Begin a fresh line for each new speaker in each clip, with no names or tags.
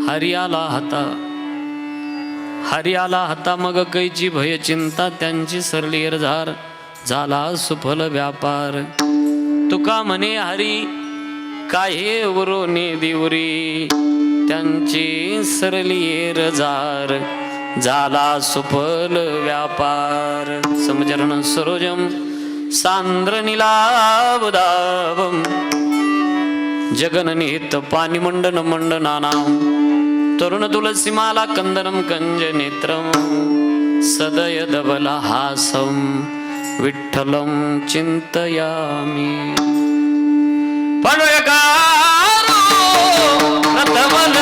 हरियाला हाता मग कैची भय चिंता त्यांची सरलीर झार झाला सुफल व्यापार तुका म्हणे हरी काहे वरोने दिवरी त्यांची सरलीर जार झाला सुफल व्यापार समचरण सरोजम सांद्र निलावदावम जगननिहित पानिमंडन मंडनानाम तरुण तुलसीमाला कंदरम कंज नेत्रम सदय धवला हासम विठ्ठलम चिंतयामि पणकारो रथमल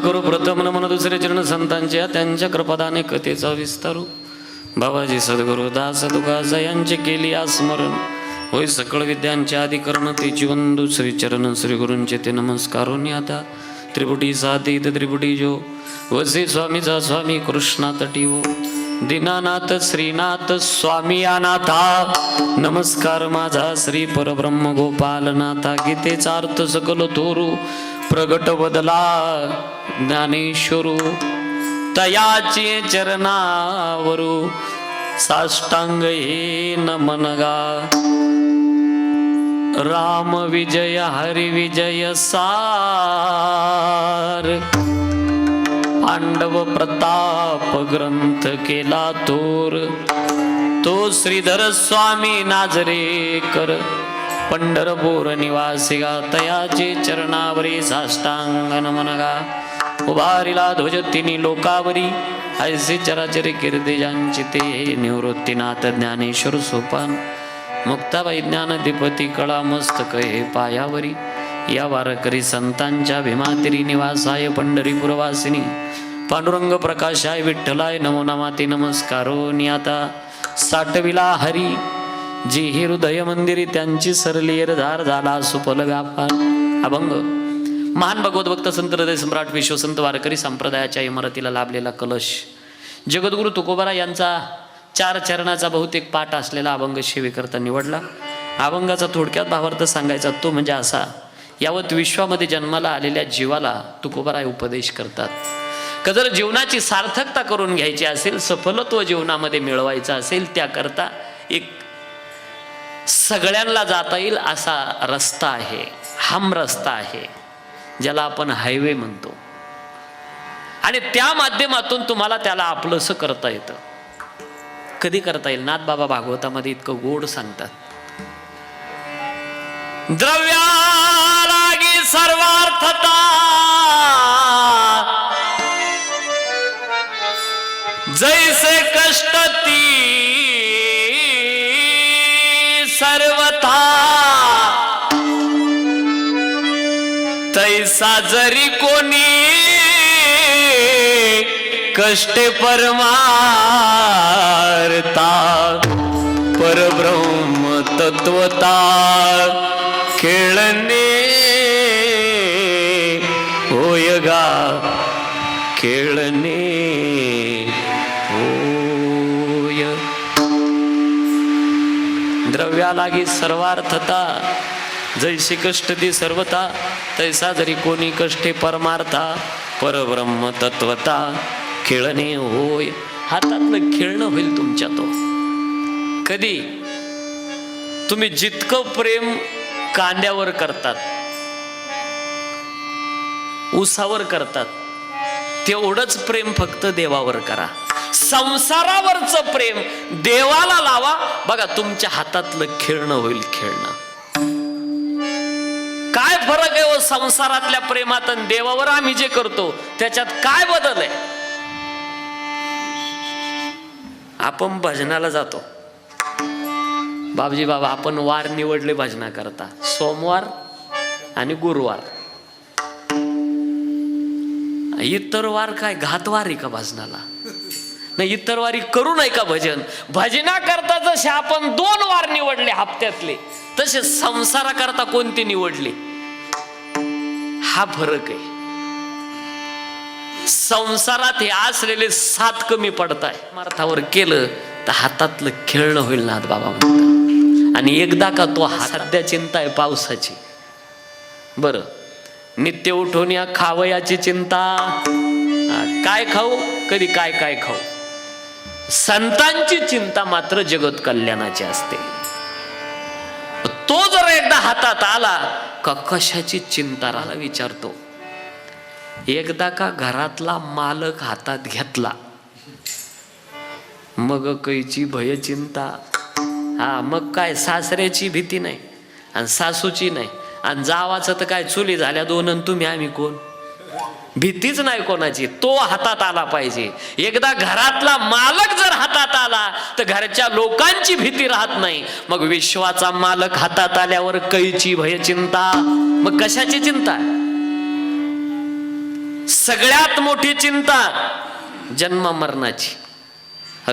करू प्रथम नमन दुसरे चरण संतांच्या त्यांच्या कृपादाने कथेचा विस्तारू बाबाजी सद्गुरु दास तुकासा यांचे केली आस्मरण होय सकळ विद्यांचे आदिकरण ते जीवंदू श्री चरण श्री गुरूंचे ते नमस्कारोनी आता त्रिपुटी सातीत त्रिपुटी जो वसे स्वामीचा स्वामी कृष्णा तटीवो दीनानाथ श्रीनाथ स्वामी अनाथा नमस्कार माझा श्री परब्रह्म गोपालनाथा गीतेचा अर्थ सकल थोरू प्रगट बदला ज्ञानेश्वरू तयाचे चरणावरू साष्टांग हे नमनगा राम विजय हरि विजय सार पांडव प्रताप ग्रंथ केला तोर तो श्रीधर स्वामी नाजरेकर पंढरपूर निवासी गा तयाचे चरणावरी साष्टांग नमनगा उभारिला ध्वज तिनी लोकावरी ऐसे चराचरी कीर्ती ज्यांची ते निवृत्तीनाथ ज्ञानेश्वर सोपान मुक्ताबाई ज्ञानधिपती कळा मस्तक हे पायावरी या वारकरी संतांच्या भीमातिरी निवासाय पंढरीपुरवासिनी पांडुरंग प्रकाशाय विठ्ठलाय नमो नमाते नमस्कारो नियाता साठविला हरी जी हे हृदय मंदिरी त्यांची सरलीर धार झाला सुफल व्यापार अभंग महान भगवत भक्त संत हृदय सम्राट विश्वसंत वारकरी संप्रदायाच्या इमारतीला लाभलेला कलश जगद्गुरु तुकोबारा यांचा 4 चरणाचा बहुतेक पाठ असलेला अभंग सेवेकरता निवडला. अभंगाचा थोडक्यात भावार्थ सांगायचा तो म्हणजे असा: यावत विश्वामध्ये जन्माला आलेल्या जीवाला तुकोबाराय उपदेश करतात का जर जीवनाची सार्थकता करून घ्यायची असेल, सफलत्व जीवनामध्ये मिळवायचं असेल, त्याकरता एक सगळ्यांना जाता येईल असा रस्ता आहे, हम रस्ता आहे ज्याला आपण हायवे म्हणतो, आणि त्या माध्यमातून तुम्हाला त्याला आपलंसं करता येतं. कधी करता येईल? नाथबाबा भागवतामध्ये इतकं गोड सांगतात: द्रव्यालागी सर्वार्थता जैसे कष्ट ती सर्वथा तैसा जरी कोणी कष्टे परमार्था परब्रह्म तत्वता खेळणे होय गा खेळणे होय. द्रव्यालागी सर्वार्थता जैसे कष्ट ती सर्वता तैसा जरी कोणी कष्टे परमार्था परब्रह्म तत्वता खेळणे होय. हातातलं खेळणं होईल तुमच्या तो. कधी? तुम्ही जितकं प्रेम कांद्यावर करतात उसावर करतात तेवढंच प्रेम फक्त देवावर करा. संसारावरचं प्रेम देवाला लावा. बघा तुमच्या हातातलं खेळणं होईल खेळणं. काय फरक आहे हो संसारातल्या प्रेमात आणि देवावर आम्ही जे करतो त्याच्यात काय बदल आहे? आपण भजनाला जातो, बाबजी बाबा आपण वार निवडले भजना करता, सोमवार आणि गुरुवार. इतर वार काय घातवार आहे का भजनाला? नाही, इतर वारी करू नये का भजन? भजना करता जसे आपण 2 वार निवडले हप्त्यातले, तसे संसारा करता कोणते निवडले? हा फरक आहे. संसारात हे असलेले 7 कमी पडताय. मार्थावर केलं तर हातातलं खेळणं होईल नाथ बाबा म्हणतात. आणि एकदा का तो सध्या चिंता आहे पावसाची. बरं, नित्य उठून या खावयाची चिंता, काय खाऊ कधी काय काय खाऊ. संतांची चिंता मात्र जगत कल्याणाची असते. तो जर एकदा हातात आला का कशाची चिंता राहिला विचारतो. एकदा का घरातला मालक हातात घेतला मग कैची भय चिंता. हा, मग काय सासऱ्याची भीती नाही आणि सासूची नाही आणि जावाचं तर काय चुली झाल्या 2 आणि तुम्ही आम्ही कोण. भीतीच नाही कोणाची. तो हातात आला पाहिजे. एकदा घरातला मालक जर हातात आला तर घरच्या लोकांची भीती राहत नाही. मग विश्वाचा मालक हातात आल्यावर कैची भय चिंता. मग कशाची चिंता? सगळ्यात मोठी चिंता जन्म मरणाची.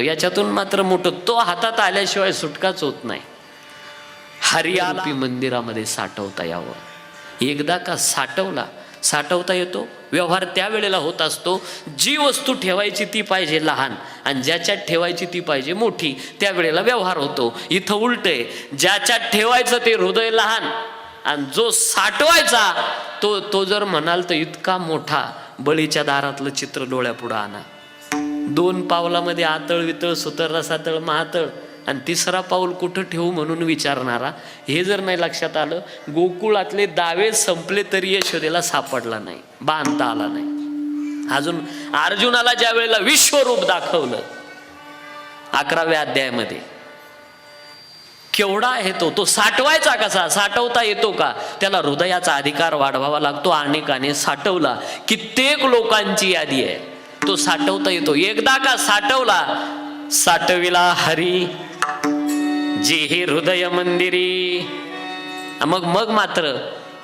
याच्यातून मात्र मोठं तो हातात आल्याशिवाय सुटकाच होत नाही. हरियाला मंदिरामध्ये साठवता यावं. एकदा का साठवता येतो. व्यवहार त्यावेळेला होत असतो जी वस्तू ठेवायची ती पाहिजे लहान आणि ज्याच्यात ठेवायची ती पाहिजे मोठी, त्यावेळेला व्यवहार होतो. इथं उलट आहे, ज्याच्यात ठेवायचं ते हृदय लहान आणि जो साठवायचा तो जर म्हणाल तर इतका मोठा. बळीच्या दारातलं चित्र डोळ्यापुढं आणा. 2 पावलामध्ये आतळ वितळ सुतर रसातळ महातळ आणि 3रा पाऊल कुठं ठेवू म्हणून विचारणारा. हे जर नाही लक्षात आलं, गोकुळातले दावे संपले तरी यशोदेला सापडला नाही, बांधता आला नाही. अजून अर्जुनाला ज्या वेळेला विश्वरूप दाखवलं 11व्या अध्यायामध्ये, केवढा आहे तो साठवायचा कसा? साठवता येतो का? त्याला हृदयाचा अधिकार वाढवावा लागतो. अनेकाने साठवला, कित्येक लोकांची यादी आहे. तो साठवता येतो. एकदा का साठविला हरी जे हे हृदय मंदिरी. मग मात्र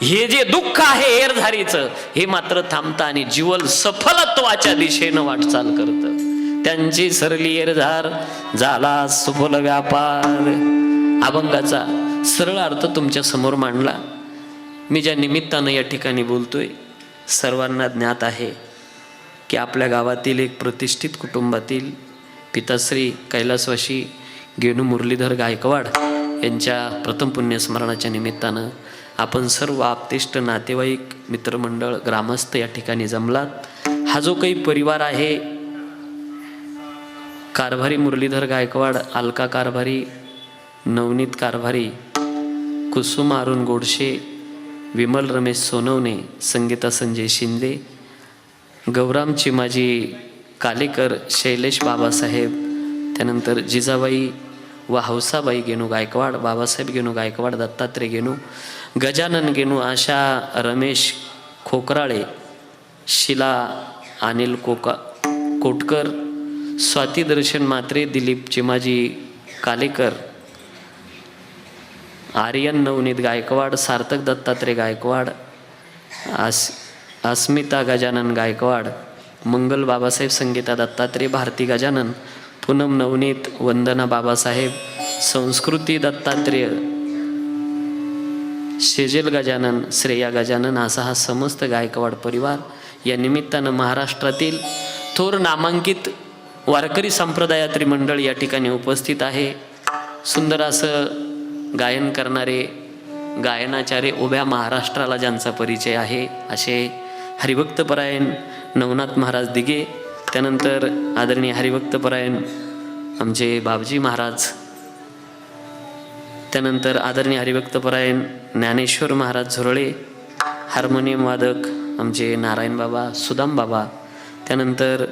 हे जे दुःख आहे एरधारीचं हे मात्र थांबतं आणि जीवन सफलत्वाच्या दिशेनं वाटचाल करतं. त्यांची सरली एरधार झाला सुफल व्यापार. अभंगाचा सरळ अर्थ तुमच्या समोर मांडला. मी ज्या निमित्तानं या ठिकाणी बोलतोय, सर्वांना ज्ञात आहे की आपल्या गावातील एक प्रतिष्ठित कुटुंबातील पिताश्री कैलासवासी गेनू मुरलीधर गायकवाड यांच्या प्रथम पुण्यस्मरणाच्या निमित्तानं आपण सर्व आप्तेष्ट नातेवाईक मित्रमंडळ ग्रामस्थ या ठिकाणी जमलात. हा जो काही परिवार आहे, कारभारी मुरलीधर गायकवाड, अलका कारभारी, नवनीत कारभारी, कुसुम अरुण गोडशे, विमल रमेश सोनवणे, संगीता संजय शिंदे, गौराम चिमाजी कालेकर, शैलेश बाबासाहेब, त्यानंतर जिजाबाई व हौसाबाई गेनू गायकवाड, बाबासाहेब गेनू गायकवाड, दत्तात्रय गेनू, गजानन गेनू, आशा रमेश खोकराळे, शिला अनिल कोटकर, स्वाती दर्शन मात्रे, दिलीप चिमाजी कालेकर, आर्यन नवनीत गायकवाड, सार्थक दत्तात्रय गायकवाड, अस्मिता गजानन गायकवाड, मंगल बाबासाहेब, संगीता दत्तात्रय, भारती गजानन, पूनम नवनीत, वंदना बाबासाहेब, संस्कृती दत्तात्रय, शेजेल गजानन, श्रेया गजानन, असा हा समस्त गायकवाड परिवार या निमित्तानं महाराष्ट्रातील थोर नामांकित वारकरी संप्रदायात्री मंडळ या ठिकाणी उपस्थित आहे. सुंदर असं गायन करणारे गायनाचार्य उभ्या महाराष्ट्राला ज्यांचा परिचय आहे असे हरिभक्तपरायण नवनाथ महाराज दिघे, त्यानंतर आदरणीय हरिभक्तपरायण आमचे बाबजी महाराज, त्यानंतर आदरणीय हरिभक्तपरायण ज्ञानेश्वर महाराज झुरळे, हार्मोनियम वादक आमचे नारायण बाबा, सुदाम बाबा, त्यानंतर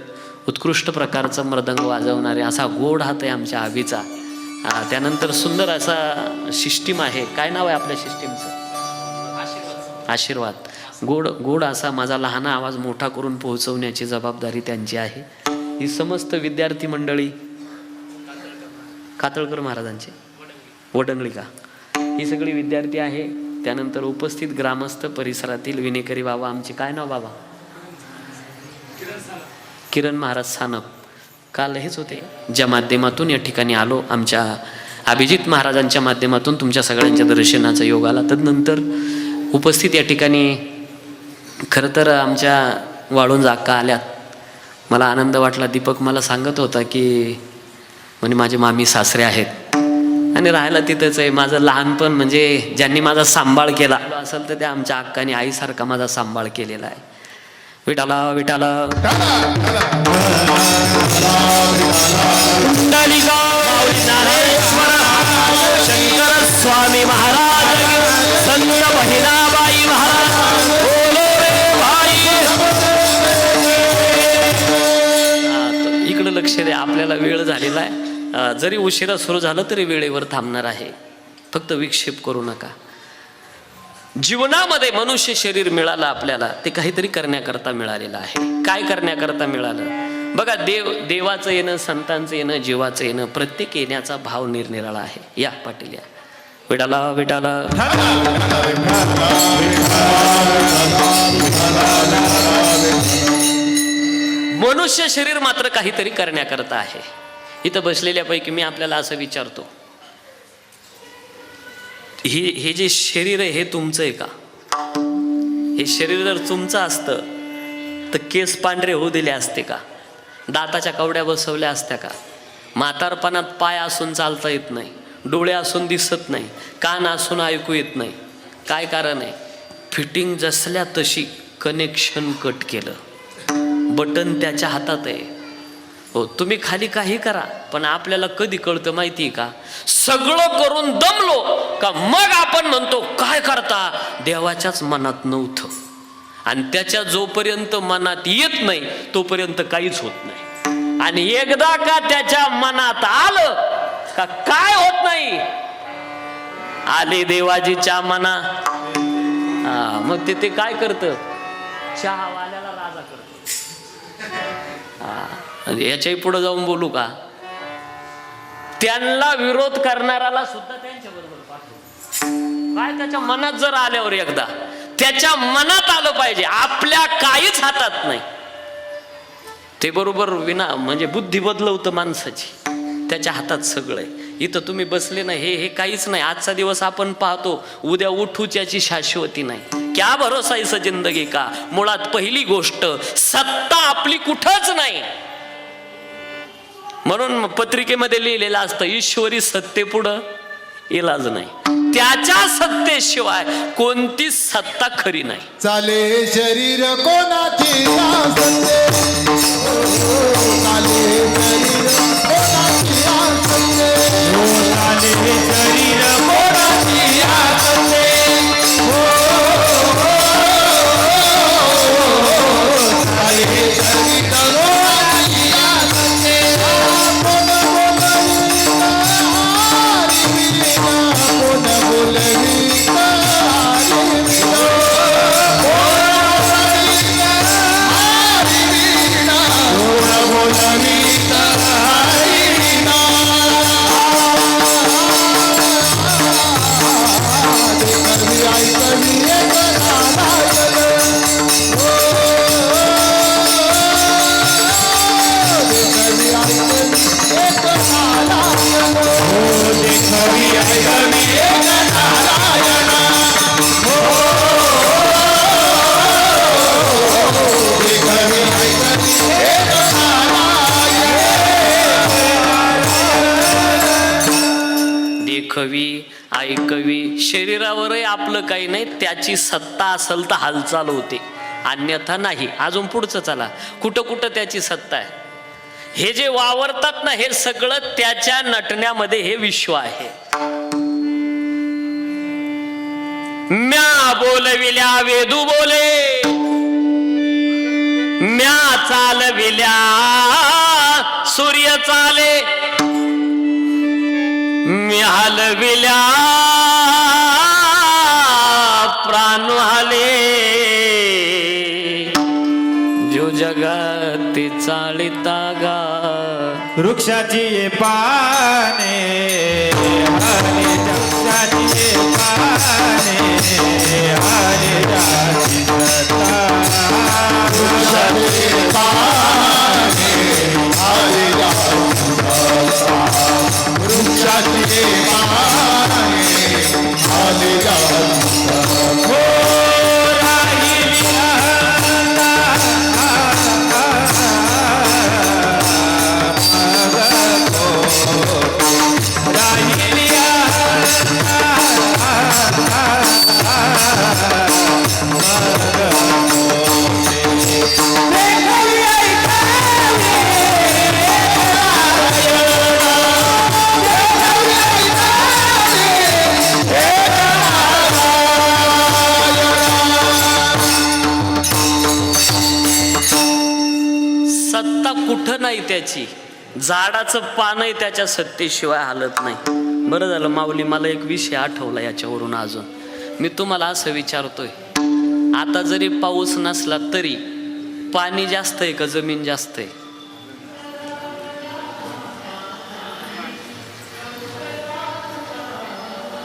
उत्कृष्ट प्रकारचा मृदंग वाजवणारे असा गोड हात आहे आमच्या आबीचा. त्यानंतर सुंदर असा सिस्टीम आहे. काय नाव आहे आपल्या सिस्टीमचं? आशीर्वाद. गोड असा माझा लहान आवाज मोठा करून पोहोचवण्याची जबाबदारी त्यांची आहे. ही समस्त विद्यार्थी मंडळी कातळकर महाराजांचे वडंगळी का, ही सगळी विद्यार्थी आहे. त्यानंतर उपस्थित ग्रामस्थ परिसरातील विनेकरी बाबा आमचे, काय नाव बाबा? किरण महाराज सानप. काल हेच होते, ज्या माध्यमातून या ठिकाणी आलो, आमच्या अभिजित महाराजांच्या माध्यमातून तुमच्या सगळ्यांच्या दर्शनाचा योग आला. तदनंतर उपस्थित या ठिकाणी खरं तर आमच्या वाळून जाक्का आल्यात. मला आनंद वाटला. दीपक मला सांगत होता की म्हणजे माझे मामी सासरे आहेत आणि राहायला तिथंच आहे. माझं लहानपण म्हणजे ज्यांनी माझा सांभाळ केला असेल तर त्या आमच्या अक्काने आईसारखा माझा सांभाळ केलेला आहे. विठाला विठाला शंकर स्वामी महाराज, संत बहिणाबाई महाराज, इकडे लक्ष द्या. आपल्याला वेळ झालेला आहे. जरी उशिरा सुरू झालं तरी वेळेवर थांबणार आहे. फक्त विक्षेप करू नका. जीवनामध्ये मनुष्य शरीर मिळालं आपल्याला, ते काहीतरी करण्याकरता मिळालेलं आहे. काय करण्याकरता मिळालं? बघा, देवाचं येणं, संतांचं येणं, जीवाचं येणं, प्रत्येक येण्याचा भाव निरनिराळा आहे. या पाटील या. विठाला विठाला मनुष्य शरीर मात्र काहीतरी करण्याकरता आहे. इथं बसलेल्यापैकी मी आपल्याला असं विचारतो, हे जे शरीर आहे हे तुमचं आहे का? हे शरीर जर तुमचं असतं तर केस पांढरे होऊ दिले असते का? दाताच्या कवड्या बसवल्या असत्या का? म्हातारपणात पाय असून चालता येत नाही, डोळे असून दिसत नाही, कान असून ऐकू येत नाही. काय कारण आहे? फिटिंग जसल्या तशी कनेक्शन कट केलं. बटन त्याच्या हातात आहे. हो, तुम्ही खाली काही करा, पण आपल्याला कधी कळतं माहिती आहे का? सगळं करून दमलो का मग आपण म्हणतो काय करता? देवाच्याच मनात नव्हतं. आणि त्याच्या जोपर्यंत मनात येत नाही तोपर्यंत काहीच होत नाही. आणि एकदा का त्याच्या मनात आलं का काय होत नाही. आले देवाजीच्या मना, मग ते काय करतं? चहावाल्याला राजा करतं. याच्याही पुढे जाऊन बोलू का? त्यांना विरोध करणाऱ्याला सुद्धा त्यांच्या बरोबर पाठवू. काय त्याच्या मनात जर आल्यावर एकदा त्याच्या मनात आलं पाहिजे, आपल्या काहीच हातात नाही. ते बरोबर विना म्हणजे बुद्धी बदलवतं माणसाची, त्याच्या हातात सगळं आहे. इथं तुम्ही बसले ना, हे काहीच नाही. आजचा दिवस आपण पाहतो, उद्या उठूच याची शाश्वती नाही. क्या भरोसा इस जिंदगी का? मुळात पहिली गोष्ट, सत्ता आपली कुठंच नाही. म्हणून पत्रिकेमध्ये लिहिलेलं असतं, ईश्वरी सत्तेपुढं इलाज नाही. त्याच्या सत्तेशिवाय कोणतीच सत्ता खरी नाही.
चाले शरीर कोणाची आसते, चाले शरीर कोणाची आसते, चाले शरीर कोणाची आसते, चाले शरीर कोणाची आसते.
देखवी ऐकवी, शरीरावरही आपलं काही नाही. त्याची सत्ता असेल तर हालचाल होते, अन्यथा नाही. अजून पुढचं चला, कुठं कुठं त्याची सत्ता आहे. हे जे वावरतात ना, हे सगळं त्याच्या नटण्यामध्ये हे विश्व आहे. म्या बोलविल्या वेदू बोले, सूर्य चाले मी हलविल्या प्राण हाले जो जगाती चालिता गा
वृक्षाची पाने हरे वृक्षाची पाने हरे जाती सत्ता वृक्षाची पाने हरे जाती सत्ता वृक्षाची पाने हरे जाती सत्ता
सत्ता कुठं नाही त्याची, झाडाचं पानही त्याच्या सत्तेशिवाय हालत नाही. बरं झालं माऊली, मला एक विषय आठवला याच्यावरून. अजून मी तुम्हाला असं विचारतोय, आता जरी पाऊस नसला तरी पाणी जास्त आहे का जमीन जास्त आहे?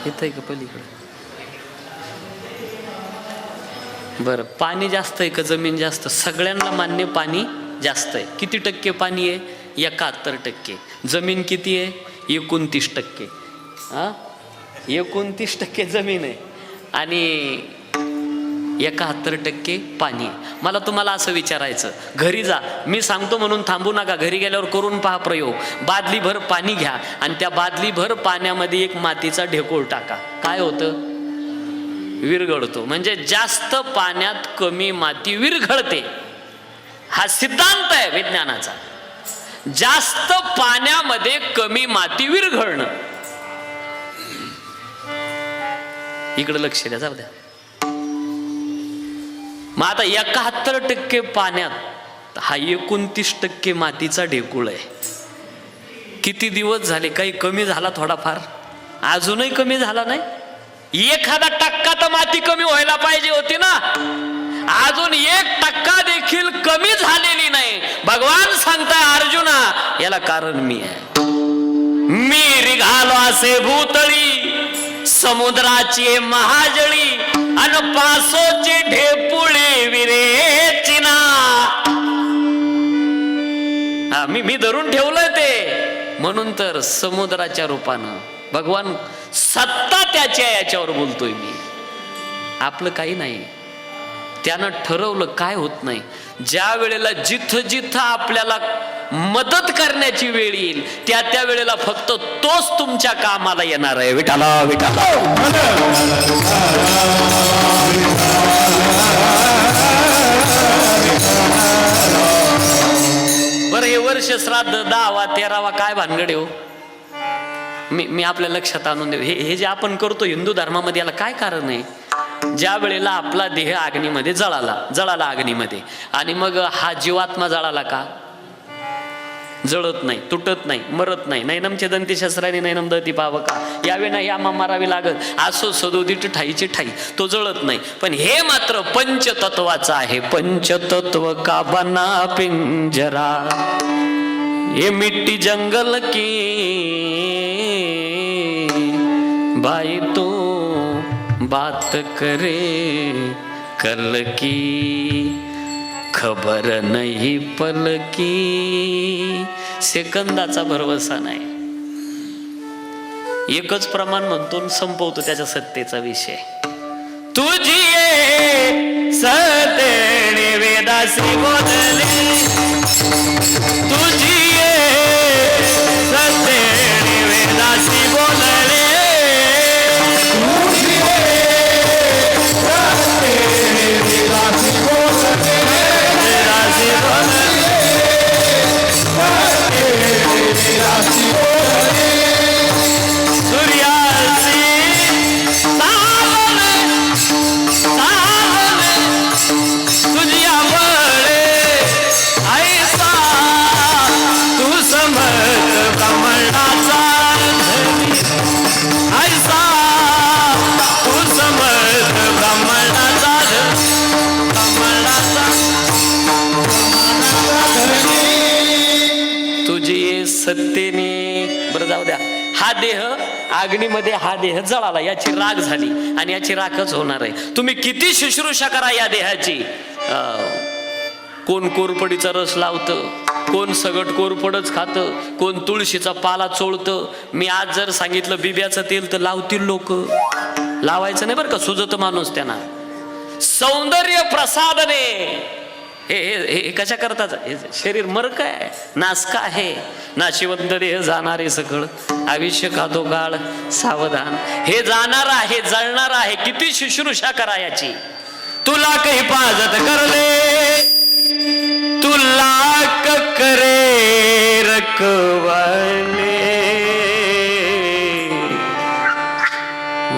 येत आहे का पलीकडे? बरं, पाणी जास्त आहे का जमीन जास्त? सगळ्यांना मान्य पाणी जास्त आहे. किती टक्के पाणी आहे? 71%. जमीन किती आहे? 29%. 29% जमीन आहे आणि 71% पाणी आहे. मला तुम्हाला असं विचारायचं, घरी जा, मी सांगतो म्हणून थांबू नका, घरी गेल्यावर करून पहा प्रयोग. बादलीभर पाणी घ्या आणि त्या बादलीभर पाण्यामध्ये एक मातीचा ढेकूळ टाका. काय होतं? विरघळतो. म्हणजे जास्त पाण्यात कमी माती विरघळते. हा सिद्धांत आहे विज्ञानाचा. जास्त पाण्यामध्ये कमी माती विरघळणं. इकडे लक्ष द्या, जाऊ द्या. मग आता 71% पाण्यात हा 29% मातीचा ढेकूळ आहे. किती दिवस झाले? काही कमी झाला थोडाफार? अजूनही कमी झाला नाही. 1% तर माती कमी व्हायला पाहिजे होती ना. अजून 1% देखील कमी झालेली नाही. भगवान सांगताय अर्जुना, याला कारण मी आहे. मी निघालो असे भूतळी, समुद्राची महाजळी, अन पासोची ढेपुळी विरेची ना. मी धरून ठेवलंय ते. म्हणून तर समुद्राच्या रूपानं भगवान सत्ता त्याच्या याच्यावर बोलतोय मी. आपलं काही नाही. त्यानं ठरवलं काय होत नाही. ज्या वेळेला जिथं जिथं आपल्याला मदत करण्याची वेळ येईल त्या त्या वेळेला फक्त तोच तुमच्या कामाला येणार आहे. विठाला विठाला. बरं, हे वर्ष श्राद्ध 10वा 13वा काय भानगड हो? मी आपल्या लक्षात आणून देऊ. हे जे आपण करतो हिंदू धर्मामध्ये, याला काय कारण आहे? ज्या वेळेला आपला देह अग्नीमध्ये जळाला अग्नीमध्ये, आणि मग हा जीवात्मा जळाला का? जळत नाही, तुटत नाही, मरत नाही. नैनम छेदंती शस्त्राने नैनम दहती पावका. यावे ना या मारावी लागत. असो सदोदित ठाईची ठाई, तो जळत नाही. पण हे मात्र पंचतत्वाचं आहे. पंचतत्व का बना पिंजरा, ये मिट्टी जंगल की भाई तू बात करे कल की, खबर नाही पल की. सेकंदाचा भरवसा नाही. एकच प्रमाण म्हणतो, संपवतो त्याच्या सत्तेचा विषय. तुझी सत्तेने वेदासी बोलले, तुझी सत्तेने वेदासी बोलले, सत्तेने, बरं जाऊ द्या, हा देह अग्नीमध्ये, हा देह जळाला, याची राख झाली आणि याची राखच होणार आहे. तुम्ही किती शुश्रूषा करा या देहाची. कोण कोरपडीचा रस लावतं, कोण सगट कोरपडच खातं, कोण तुळशीचा पाला चोळतं. मी आज जर सांगितलं बिब्याचं तेल तर लावतील लोक. लावायचं नाही बरं का, सुजत माणूस त्यांना. सौंदर्य प्रसादने हे हे हे कशा करतात. हे शरीर मरक आहे, नासका आहे. नाशिवंत देह जाणारे सकळ, आयुष्य खातो काळ सावधान. हे जाणार आहे, जळणार आहे. किती शुश्रूषा करा याची. तुला काही पाजत करले, तुला करे रखवाले,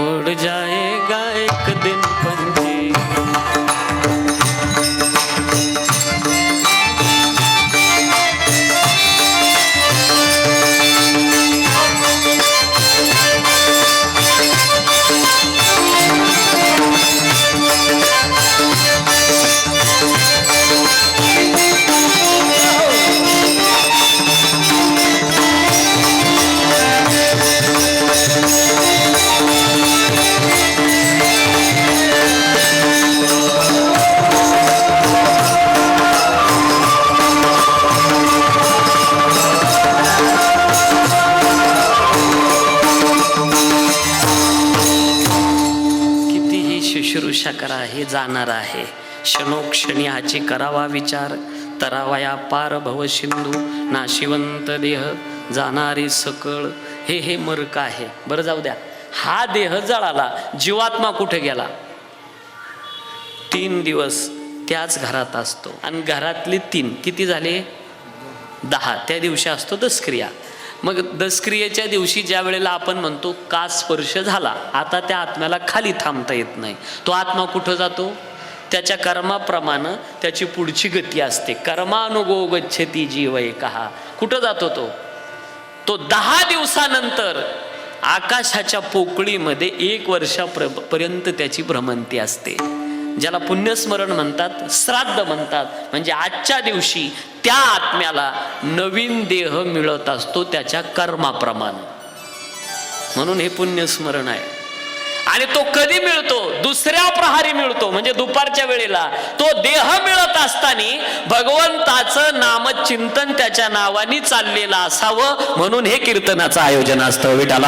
उड़ जाएगा एक दिन पंछी. शुश्रूषा करा, हे जाणार आहे. क्षणोक्षणी हाची करावा विचार, तरावया पार भव सिंधू. नाशिवंत देह जाणारी सकळ, हे हे मरक आहे. बरं जाऊ द्या, हा देह जळाला, जीवात्मा कुठे गेला. 3 दिवस त्याच घरात असतो आणि घरातले 3 किती झाले, 10. त्या दिवशी असतो दसक्रिया. मग दसक्रियेच्या दिवशी ज्या वेळेला आपण म्हणतो का स्पर्श झाला, आता त्या आत्म्याला खाली थांबता येत नाही. तो आत्मा कुठं जातो, त्याच्या कर्माप्रमाणे त्याची पुढची गती असते. कर्मानुगो गच्छती जीव एकहा. कुठं जातो तो 10 दिवसानंतर आकाशाच्या पोकळीमध्ये 1 वर्षापर्यंत त्याची भ्रमंती असते. ज्याला पुण्यस्मरण म्हणतात, श्राद्ध म्हणतात. म्हणजे आजच्या दिवशी त्या आत्म्याला नवीन देह मिळत असतो त्याच्या कर्माप्रमाणे. म्हणून हे पुण्यस्मरण आहे. आणि तो कधी मिळतो, दुसऱ्या प्रहारी मिळतो. म्हणजे दुपारच्या वेळेला तो देह मिळत असताना भगवंताचं नामचिंतन त्याच्या नावानी चाललेलं असावं, म्हणून हे कीर्तनाचं आयोजन असतं. विठाला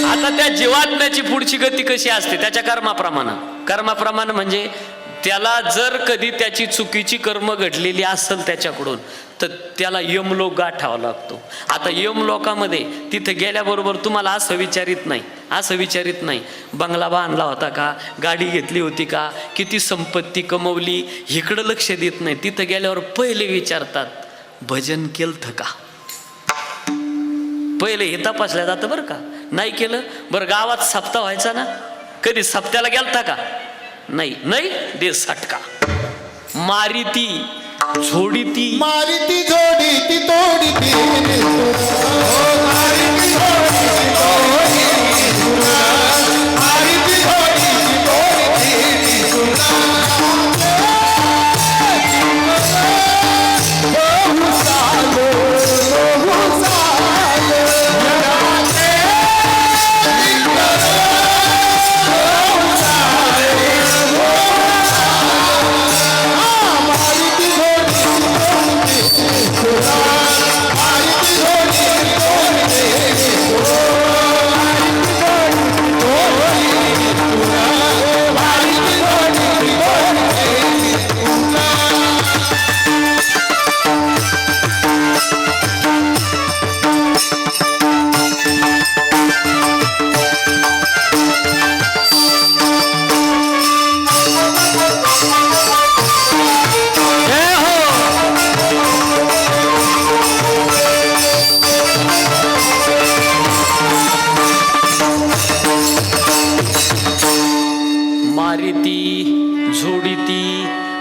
आता त्या जीवात्म्याची पुढची गती कशी असते, त्याच्या कर्माप्रमाणे म्हणजे त्याला जर कधी त्याची चुकीची कर्म घडलेली असेल त्याच्याकडून, तर त्याला यमलोक गाठावा लागतो. आता यमलोकामध्ये तिथे गेल्याबरोबर तुम्हाला असं विचारित नाही बंगला बांधला होता का, गाडी घेतली होती का, किती संपत्ती कमवली, इकडं लक्ष देत नाही. तिथं गेल्यावर पहिले विचारतात भजन केलं का. पहिले हे तपासल्या जातं बरं का. नाही केलं, बरं गावात सप्ताह व्हायचा ना, कधी सप्त्याला गेलता का, नाही दे सटका. मारिती झोडीती,
मारिती झोडीती तोडीती, मारिती झोडीती तोडीती, मारिती झोडीती तोडीती.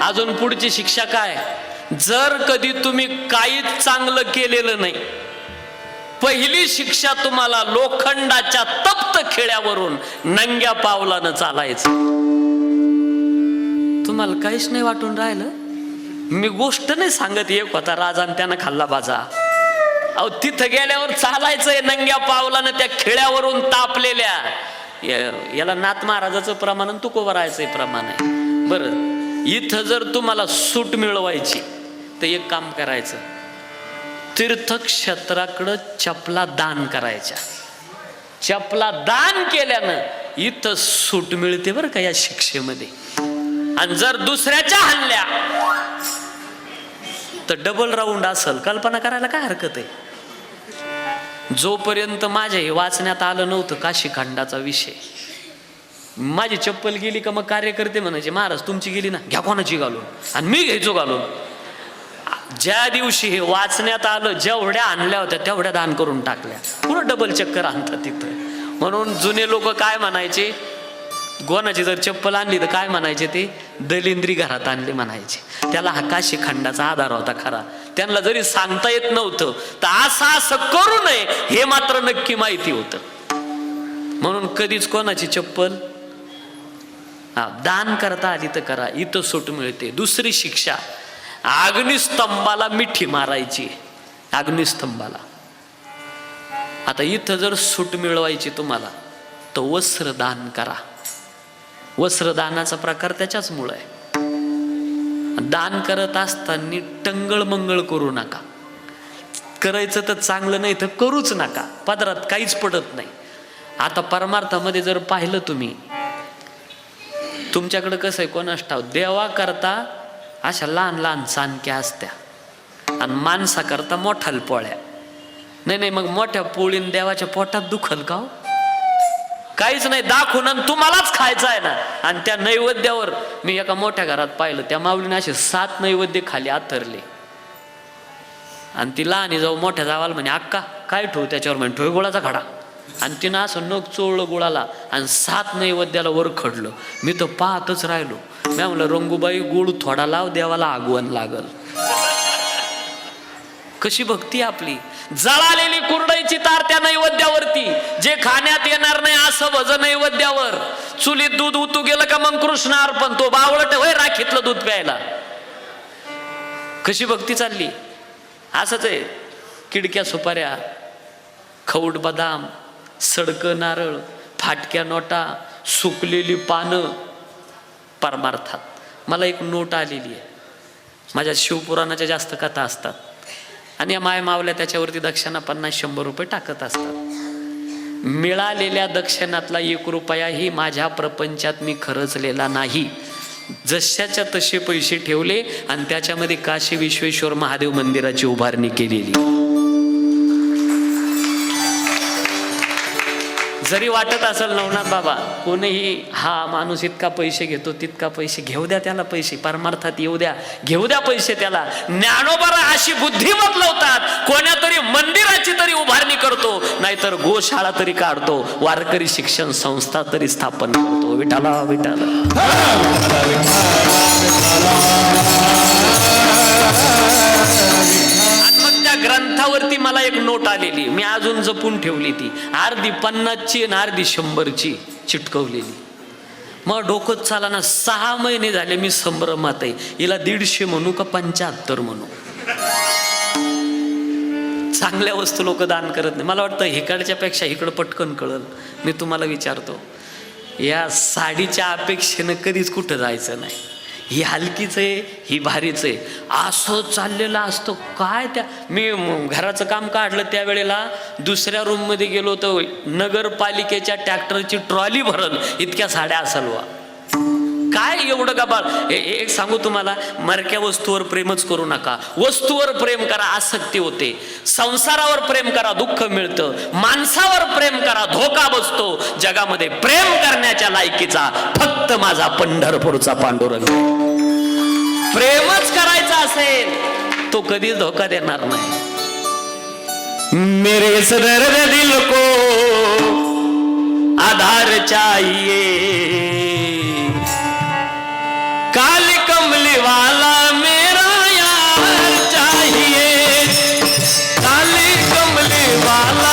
अजून पुढची शिक्षा काय, जर कधी तुम्ही काहीच चांगलं केलेलं नाही, पहिली शिक्षा तुम्हाला लोखंडाच्या तप्त खिळ्यावरून नंग्या पावलानं चालायचं. तुम्हाला काहीच नाही वाटून राहिलं. मी गोष्ट नाही सांगत. एक होता राजा आणि त्यानं खाल्ला बाजा. अहो तिथं गेल्यावर चालायचंय नंग्या पावलानं त्या खिळ्यावरून तापलेल्या. याला नाथ महाराजाचं प्रमाण आणि तुकोबरायचं प्रमाण आहे. बरं, इथं जर तुम्हाला सूट मिळवायची तर एक काम करायचं, तीर्थक्षेत्राकडं चपला दान करायच्या. चपला दान केल्यानं इथं सूट मिळते बरं का या शिक्षेमध्ये. आणि जर दुसऱ्याच्या हाणल्या तर डबल राऊंड असेल. कल्पना करायला काय हरकत आहे. जोपर्यंत माझ्या हे वाचण्यात आलं नव्हतं काशीखंडाचा विषय, माझी चप्पल गेली का मग कार्यकर्ते म्हणायचे महाराज तुमची गेली ना, घ्या कोणाची घालून, आणि मी घ्यायचो घालून. ज्या दिवशी हे वाचण्यात आलं, जेवढ्या आणल्या होत्या तेवढ्या दान करून टाकल्या. पुन्हा डबल चक्कर आणतात तिथं. म्हणून जुने लोक काय म्हणायचे, गोनाची जर चप्पल आणली तर काय म्हणायचे, ते दलिंद्री घरात आणली म्हणायचे. त्याला हा काशीखंडाचा आधार होता खरा. त्यांना जरी सांगता येत नव्हतं तर असं करू नये हे मात्र नक्की माहिती होतं. म्हणून कधीच कोणाची चप्पल दान करता आली तर करा, इथं सूट मिळते. दुसरी शिक्षा, अग्निस्तंभाला मिठी मारायची. अग्निस्तंभाला. आता इथं जर सूट मिळवायची तुम्हाला तर वस्त्रदान करा. वस्त्रदानाचा प्रकार त्याच्याच मुळे आहे. दान करत असताना टंगळ मंगळ करू नका. करायचं तर चांगलं, नाही तर करूच नका. पदरात काहीच पडत नाही. आता परमार्थामध्ये जर पाहिलं तुम्ही, तुमच्याकडे कसं आहे कोणास ठाव, देवा करता अशा लहान लहान चाणक्या असत्या आणि माणसा करता मोठाल पोळ्या. नाही, मग मोठ्या पोळीन देवाच्या पोटात दुखल का हो? काहीच नाही. दाखवून आणि तुम्हालाच खायचं आहे ना. आणि त्या नैवेद्यावर मी एका मोठ्या घरात पाहिलं, त्या माऊलीने असे 7 नैवेद्य खाली आथरले. आणि ती लहानी जाऊ मोठ्या जावाला म्हणे अक्का काय ठेवू त्याच्यावर, म्हणे ठोय गुळाचा खडा. आणि तिनं असं नख चोळलं गुळाला आणि 7 नैवेद्याला वर खडलं. मी तर पाहतच राहिलो. मी म्हणलं रंगूबाई गुळ थोडा लाव, देवाला आगवण लागल. कशी भक्ती आपली. जळालेली कुरडईची तार त्या नैवेद्यावरती, जे खाण्यात येणार नाही असं भज नैवेद्यावर. चुलीत दूध उतू गेलं का मग कृष्ण अर्पण. तो बावळट होय राखीतलं दूध प्यायला. कशी भक्ती चालली. असंच आहे. किडक्या सुपाऱ्या, खवट बदाम, सडकं नारळ, फाटक्या नोटा, सुकलेली पानं परमार्थात. मला एक नोट आलेली आहे. माझ्या शिवपुराणाच्या जास्त कथा असतात आणि या माय मावल्या त्याच्यावरती दक्षिणा 50-100 रुपये टाकत असतात. मिळालेल्या दक्षिणातला 1 रुपयाही माझ्या प्रपंचात मी खर्चलेला नाही. जशाच्या तसे पैसे ठेवले आणि त्याच्यामध्ये काशी विश्वेश्वर महादेव मंदिराची उभारणी केलेली. जरी वाटत असेल नवनाथ बाबा कोणीही हा माणूस इतका पैसे घेतो तितका पैसे, घेऊ द्या त्याला पैसे, परमार्थात येऊ द्या, घेऊ द्या पैसे त्याला. ज्ञानोबा अशी बुद्धी बदलवतात. कोण्या तरी मंदिराची तरी उभारणी करतो, नाहीतर गोशाळा तरी काढतो, वारकरी शिक्षण संस्था तरी स्थापन करतो. विठाला विठाला. ग्रंथावरती मला एक नोट आलेली, मी अजून जपून ठेवली. ती अर्धी 50ची आणि अर्धी 100ची चिटकवलेली. मग डोकं चालना. 6 महिने झाले मी संभ्रमात आहे. हिला 150 म्हणू का 75 म्हणू. चांगल्या वस्तू लोक दान करत नाही. मला वाटतं इकडच्या पेक्षा इकडं पटकन कळल. मी तुम्हाला विचारतो, या साडीच्या अपेक्षेनं कधीच कुठं जायचं नाही. ही हलकीच आहे, ही भारीच आहे, असं चाललेलं असतं. काय त्या मी घराचं काम काढलं त्यावेळेला दुसऱ्या रूममध्ये गेलो तर नगरपालिकेच्या ट्रॅक्टरची ट्रॉली भरल इतक्या साड्या असाल. वा काय एवढं गबाळ. एक सांगू तुम्हाला, मरक्या वस्तूवर प्रेमच करू नका. वस्तूवर प्रेम करा, आसक्ती होते. संसारावर प्रेम करा, दुःख मिळतं. माणसावर प्रेम करा, धोका बसतो. जगामध्ये प्रेम करण्याच्या लायकीचा फक्त माझा पंढरपूरचा पांडुरंग. प्रेमच करायचा असेल तो कधीच धोका देणार नाही. मेरे इस दर्द दिल को आधार चाहिए, काली कमली वाला मेरा यार चाहिए, काली कमली वाला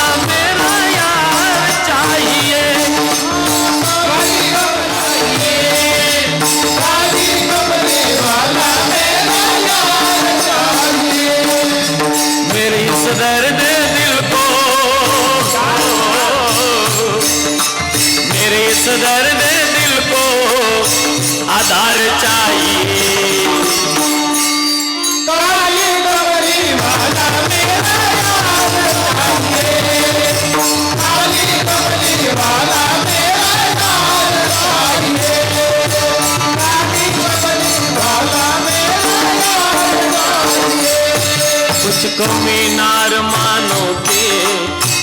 कमी नार मानो के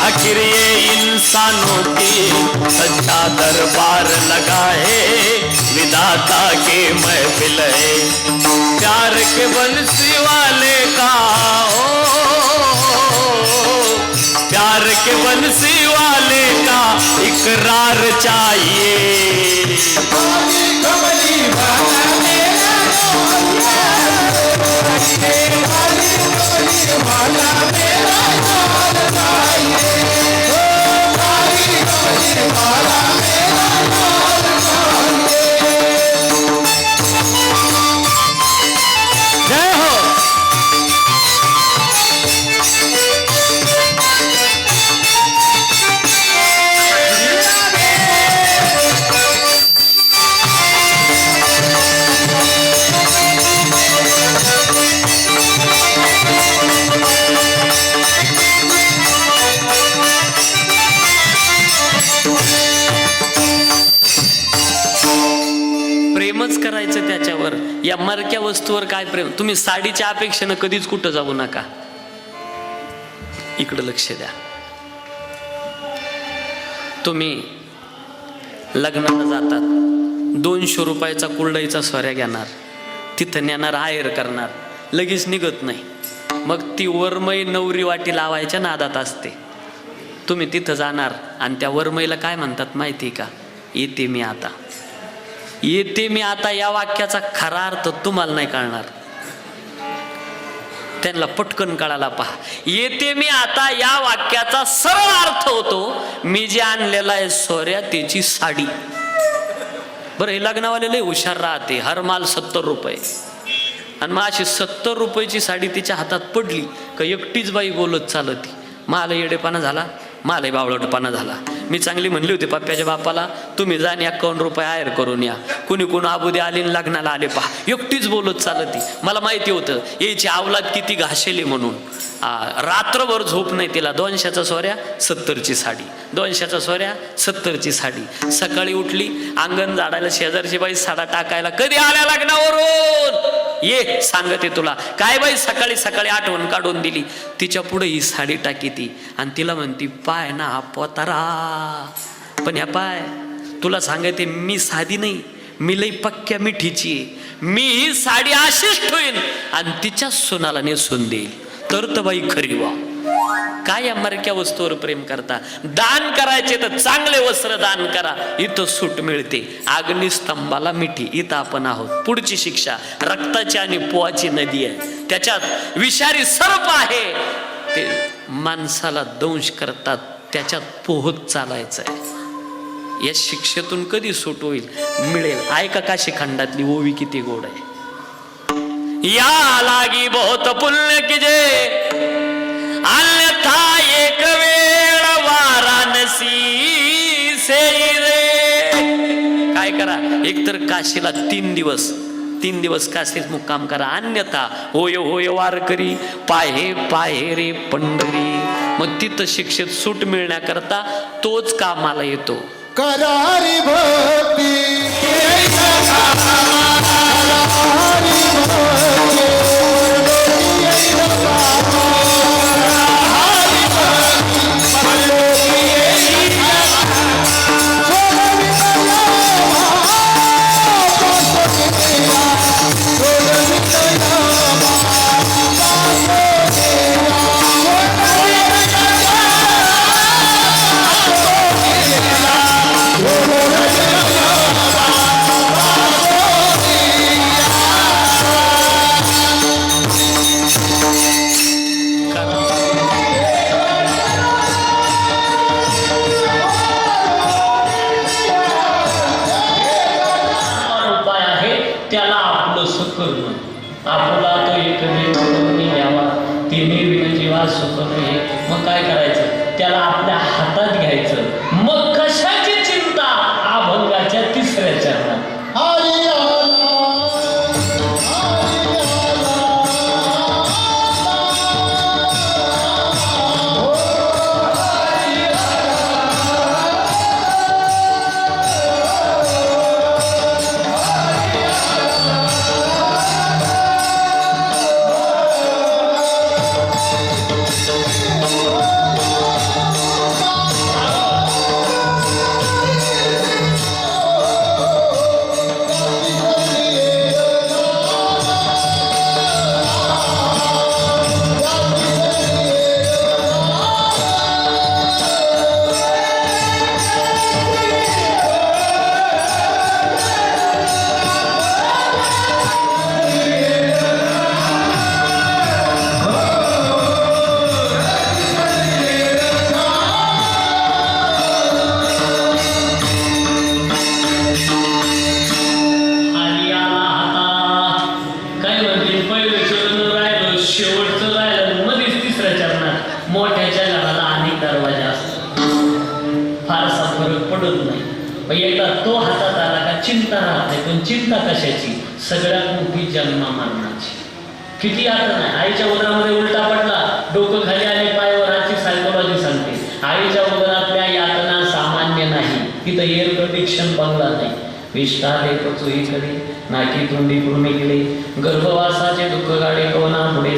आखिर ये इंसानों की सच्चा दरबार लगाए विधाता के महफिल है प्यार के बंसी वाले का प्यार के बंसी वाले का इकरार चाहिए
कमली कमली वाला मेरा कमली कमली वाला मेरा यार चाहिए कमली कमली वाला मेरा यार चाहिए।
जय हो। प्रेमच करायचं त्याच्यावर. या मरक्या वस्तूवर काय प्रेम. तुम्ही साडीच्या अपेक्षेनं कधीच कुठं जाऊ नका. इकडं लक्ष द्या. तुम्ही लग्नाला जातात, 200 रुपयाचा कुरडईचा सोऱ्या घेणार, तिथं नेणार, आहेर करणार, लगेच निघत नाही. मग ती वरमई नवरी वाटी लावायच्या नादात असते. तुम्ही तिथं जाणार आणि त्या वरमईला काय म्हणतात माहिती का? येते मी आता. येते मी आता या वाक्याचा खरा अर्थ तुम्हाला नाही कळणार, त्यांना पटकन कळायला पहा. येते मी आता या वाक्याचा सरळ अर्थ होतो मी जे आणलेला आहे सोऱ्या त्याची साडी. बरं, हे लग्नावाले लय हुशार राहते. हर माल 70 रुपये. आणि मग अशी 70 रुपयाची साडी तिच्या हातात पडली का एकटीच बाई बोलत चालती. मला येडेपणा झाला, मला बावळटपणा झाला. मी चांगली म्हणली होती पप्प्याच्या बापाला, तुम्ही जा आणि 51 रुपये आहेर करून या. कुणी कोण आबुदे आले आणि लग्नाला आले पहा, एकटीच बोलत चालती. मला माहिती होतं याची अवलाद किती घाशेली म्हणून. रात्रभर झोप नाही तिला. 200चा सोऱ्या 70ची साडी, 200चा सोऱ्या 70ची साडी. सकाळी उठली, अंगण झाडायला शेजारची बाई साडा टाकायला, कधी आल्या लग्नावरून ये सांगते तुला. काय बाई सकाळी सकाळी आठवण काढून दिली. तिच्या पुढे ही साडी टाकी ती आणि तिला म्हणती, पाय ना हा पोतारा. पण या पाय, तुला सांगते मी साधी नाही, मी लई पक्क्या मिठीची आहे. मी ही साडी अशीच ठेवीन आणि तिच्या सोनाला नेसून देईल, तर बाई खरी वा. काय या मरक्या वस्तूवर प्रेम करता? दान करायचे तर चांगले वस्त्र दान करा, इथं सूट मिळते. अग्निस्तंभाला मिठी, इथं आपण आहोत. पुढची शिक्षा रक्ताची आणि पोवाची नदी आहे, त्याच्यात विषारी सर्प आहे, ते माणसाला दंश करतात, त्याच्यात पोहत चालायचं आहे. या शिक्षेतून कधी सूट होईल? मिळेल. ऐका काशी खंडातली ओवी किती गोड आहे. या लागी बहुत पुण्य कीजे, अन्यथा एक वेळ वाराणसी से रे. काय करा, एकतर काशीला 3 दिवस काशीत मुक्काम करा, अन्यथा होय होय वारकरी, पाहे पाहे रे पंढरी. मग तिथं शिक्षेत सूट मिळण्याकरता तोच कामाला येतो.
करारी भक्ती
आपला तो एक घ्यावा, तिने जीवा सुख. मग काय करायचं? त्याला आपल्या हातात घ्यायचं. मग कशाची चिंता? अभंगाच्या 3ऱ्या चरणात शेवटचं राहिलं मध्येच तिसऱ्या चरणात मोठ्याच्या घराला अनेक दरवाजे असतात, फारसा फरक पडत नाही. पण एकदा तो हातात आला का चिंता राहत नाही. पण चिंता कशाची? सगळ्यात मोठी जन्म मरणाची. किती आता नाही, आईच्या उदरामध्ये उलटा पडला, डोकं खाली आले पायावर, आजची सायकोलॉजी सांगते आईच्या उदरातल्या यातना सामान्य नाही. तिथं एअर कंडिक्शन बंगला नाही. विष्ठा लेपचोही करी नाकी तोंडी पूर्ण गेले, गर्भवासाचे दुःख गाडे कोणा पुढे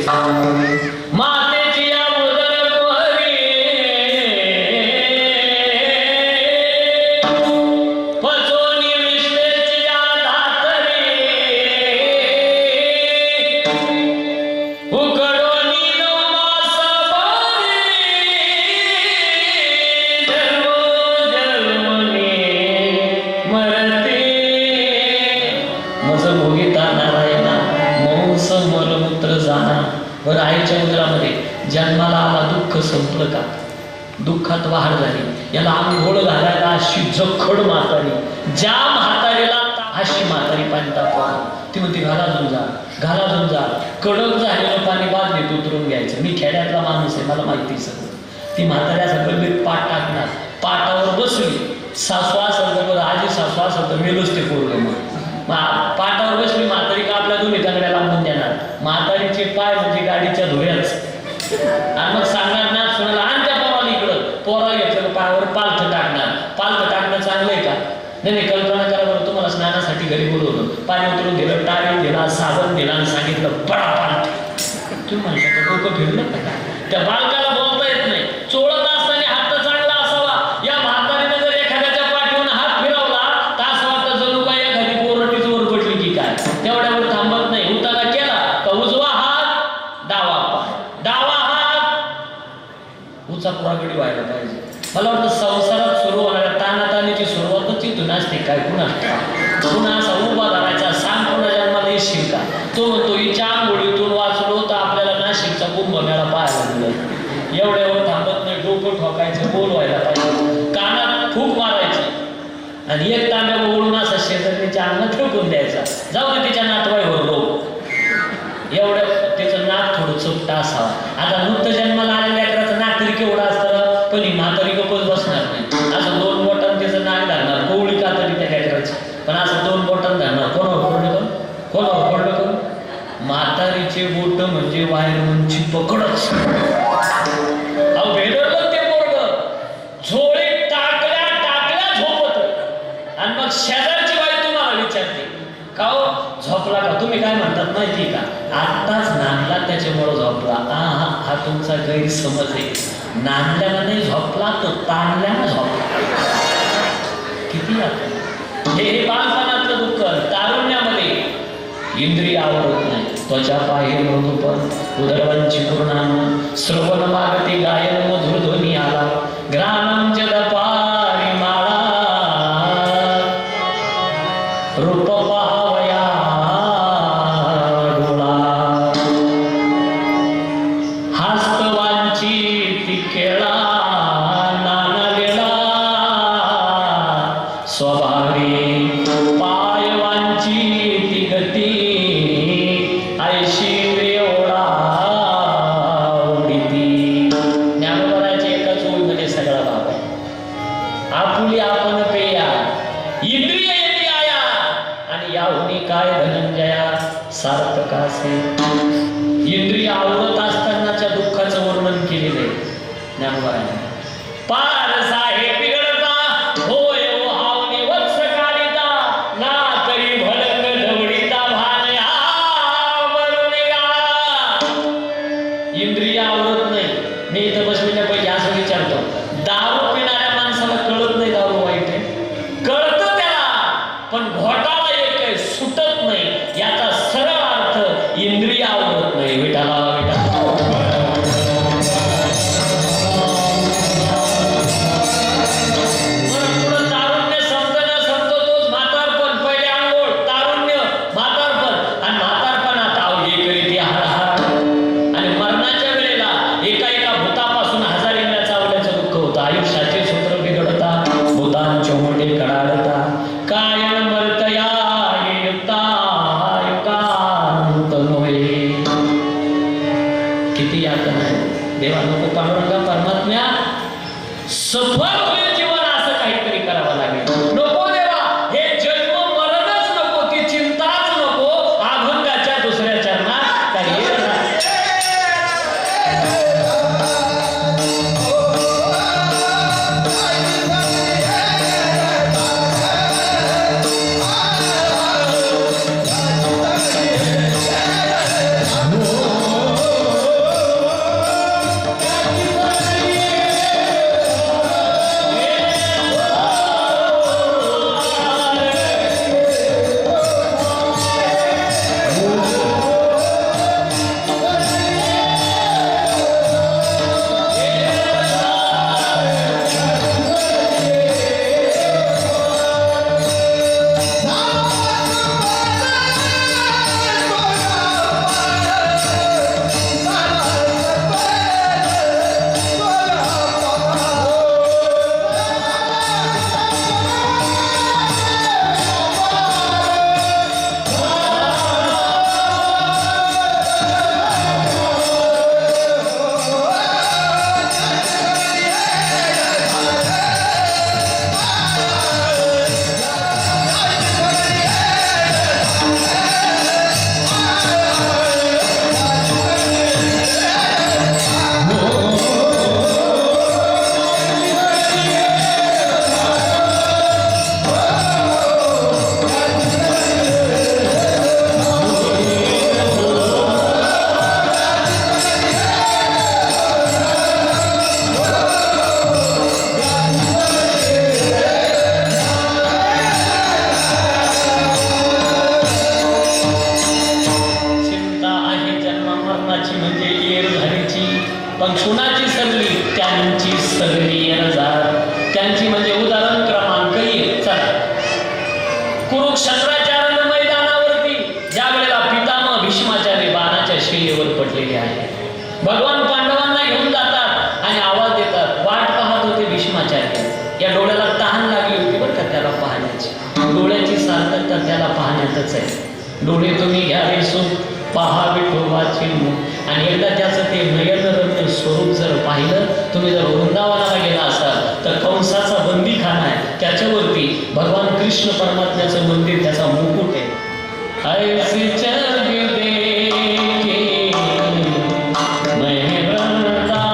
मातेची या उदर पोहरी पचोनी विष्ठेची या धातरी उकडोनी नवमास बारी जन्मोजन्मनी मरते मज भोगिता नारायणा मौस मलमूत्र जाना. बरं आईच्या उदरामध्ये जन्माला आला, दुःख संपलं का? दुःखात वाढ झाली. याला आंघोळ घालायला अशी जखड म्हातारी, ज्या म्हातारीला अशी म्हातारी पाणी तापवलं. ती म्हणते घालाजून जा, घालाजून जा. कडक झालेलं पाणी बादलीत उतरून घ्यायचं. मी खेड्यातला माणूस आहे, मला माहिती सगळं. ती म्हातारी असं गल्लीत पाठ टाकणार, पाटावर बसली. सासू असेल तर बरं, आजी सासू असेल तर मेलच ते पोरगं. मग पाटावर बसली म्हातारी का आपल्या दोन्ही तांगड्या लांबून देणार. म्हातारीचे पाय म्हणजे गाडीच्या धुऱ्याच. आणि मग सांगणार ना सुनाला, आण त्या पोराला इकडं. पोरा घेतलं पायावर पालथं टाकणार. पालथं टाकणं चांगलं आहे का? नाही, कल्पना करा बरं, तुम्हाला स्नानासाठी घरी बोलवलं, पाणी उतरून दिलं, टाळी दिला, साबण दिला आणि सांगितलं बडा पालथ. तुम्ही म्हणता डोकं फिरलं का? त्या बालकाला बोलता येत नाही. चोळत असताना हात चांगला असावा. या म्हातारीने जर एखाद्याच्या पाठीवरून हात फिरवला तर असं वाटतं जणू काय एखादी पोरटीच वर पडली की काय. तेवढ्यावर थांबत नाही. उतारा केला का उजवा हात डावा पाय, डावा हात उचा पुरागडी व्हायला पाहिजे. मला वाटतं संसारात सुरू होणाऱ्या तानातानीची सुरुवातच इथून असते काय कुणा पुन्हा असा उभा धरायचा. सांग पुन्हा जन्माला येशील का? तो म्हणतो हिच्या आंघोळीतून वाचलो तर आपल्याला नाशिकचा कुंभमेळा पाहायला मिळेल. एवढ्यावर थांबत नाही. डोकं ठोकायचं, बोलवायला पाहिजे, कानात फूक मारायची आणि एक तांब्या ओळून असा शेजारीच्या अंगात ठोकून द्यायचा. जाऊ दे तिच्या नातवाईवर लोक. एवढं त्याचं नाक थोडं चपटा असावा. आता नुकतं जन्माला आलेल्या लेकराचं नाक तरी केवढं असतं, पण ही म्हातारी गप्पच बसणार नाही. असं 2 बोटांनी त्याचं नाक धरणार, कोवळी का तरी त्या लेकराची, पण असं 2 बोटांनी धरणार. कोणावर पडलं करून, कोणावर पडलं करून. म्हातारीचे बोट म्हणजे वायरमनची पकडच. अहो भेदरलं ते पोरगं, झोळी टाकल्या टाकल्या झोपत. आणि मग शेजारची बाई तुम्हाला विचारते का हो झोपला का? तुम्ही काय म्हणतात माहिती का? आत्ताच नांदला त्याच्यामुळं झोपला. हा तुमचा गैरसमज आहे. नांदल्याला नाही झोपला तर ताणल्यानं झोपला. किती आता हे बालपणातलं दुःख. तारुण्यामध्ये इंद्रिय आवडत नाही. त्वचा पाहे मृदूपण उदरवंची पूर्णान श्रवण मागती गायन मधुर ध्वनी आला ग्रामं जदपारी माळा रूप पाहवया डोळा हस्तवांची ती केळा नानलेला स्वभावी पायवांची ती गती ऐशी ओढा उडीती. ज्ञानोबराच्या एकाच ओळीमध्ये सगळा भाव आहे. आपुली आपण पेया इंद्रिय येती आया आणि याहुनी काय धनंजया सार्थकासे. इंद्रिय आवडत असतानाच्या दुःखाचं वर्णन केलेलं आहे ज्ञानोबराने. पार साहेब बिघडता होय ओ हावनी वत्स काढिता ना तरी भडक ढवळीता भान हा वरून निघा. इंद्रिय आवडत नाही. मी इथं बसलेल्या पैकी असं विचारतो, दारू पिणाऱ्या माणसाला कळत नाही दारू वाईट आहे? कळतं त्याला, पण घोटाळा एक आहे, सुटत नाही. याचा सरळ अर्थ इंद्रिय आवडत नाही. विठाला आयुष्यात किती यातन आहे देवा नको पांडुरंगा परमात्म्या सफल होईल जीवन असं काहीतरी करावं लागेल नको देवा हे जन्म मरणच नको ती चिंताच नको अभंगाच्या दुसऱ्या चरणात काही पण कुणाची सरली त्यांची सगळी त्यांची म्हणजे उदाहरण क्रमांक 1 चला कुरुक्षेत्राच्या मैदानावरती ज्या वेळेला पितामह भीष्माचार्य बाणाच्या शैलीवर पडलेले आहे भगवान पांडवांना घेऊन जातात आणि आवाज देतात वाट पाहत होते भीष्माचार्य या डोळ्याला तहान लागली होती बरं का त्याला पाहण्याची डोळ्याची सार्थकता त्याला पाहण्यातच आहे डोळे तुम्ही घ्या रे सुख पहा विठोबाचे मुख आणि एकदा त्याचं ते नयनरम्य स्वरूप जर पाहिलं तुम्ही जर वृंदावनाला गेला असाल तर कंसाचा बंदीखाना आहे त्याच्यावरती भगवान कृष्ण परमात्म्याचं मंदिर त्याचा मुकुट आहे ऐसी जग देखे मैं वृंदावन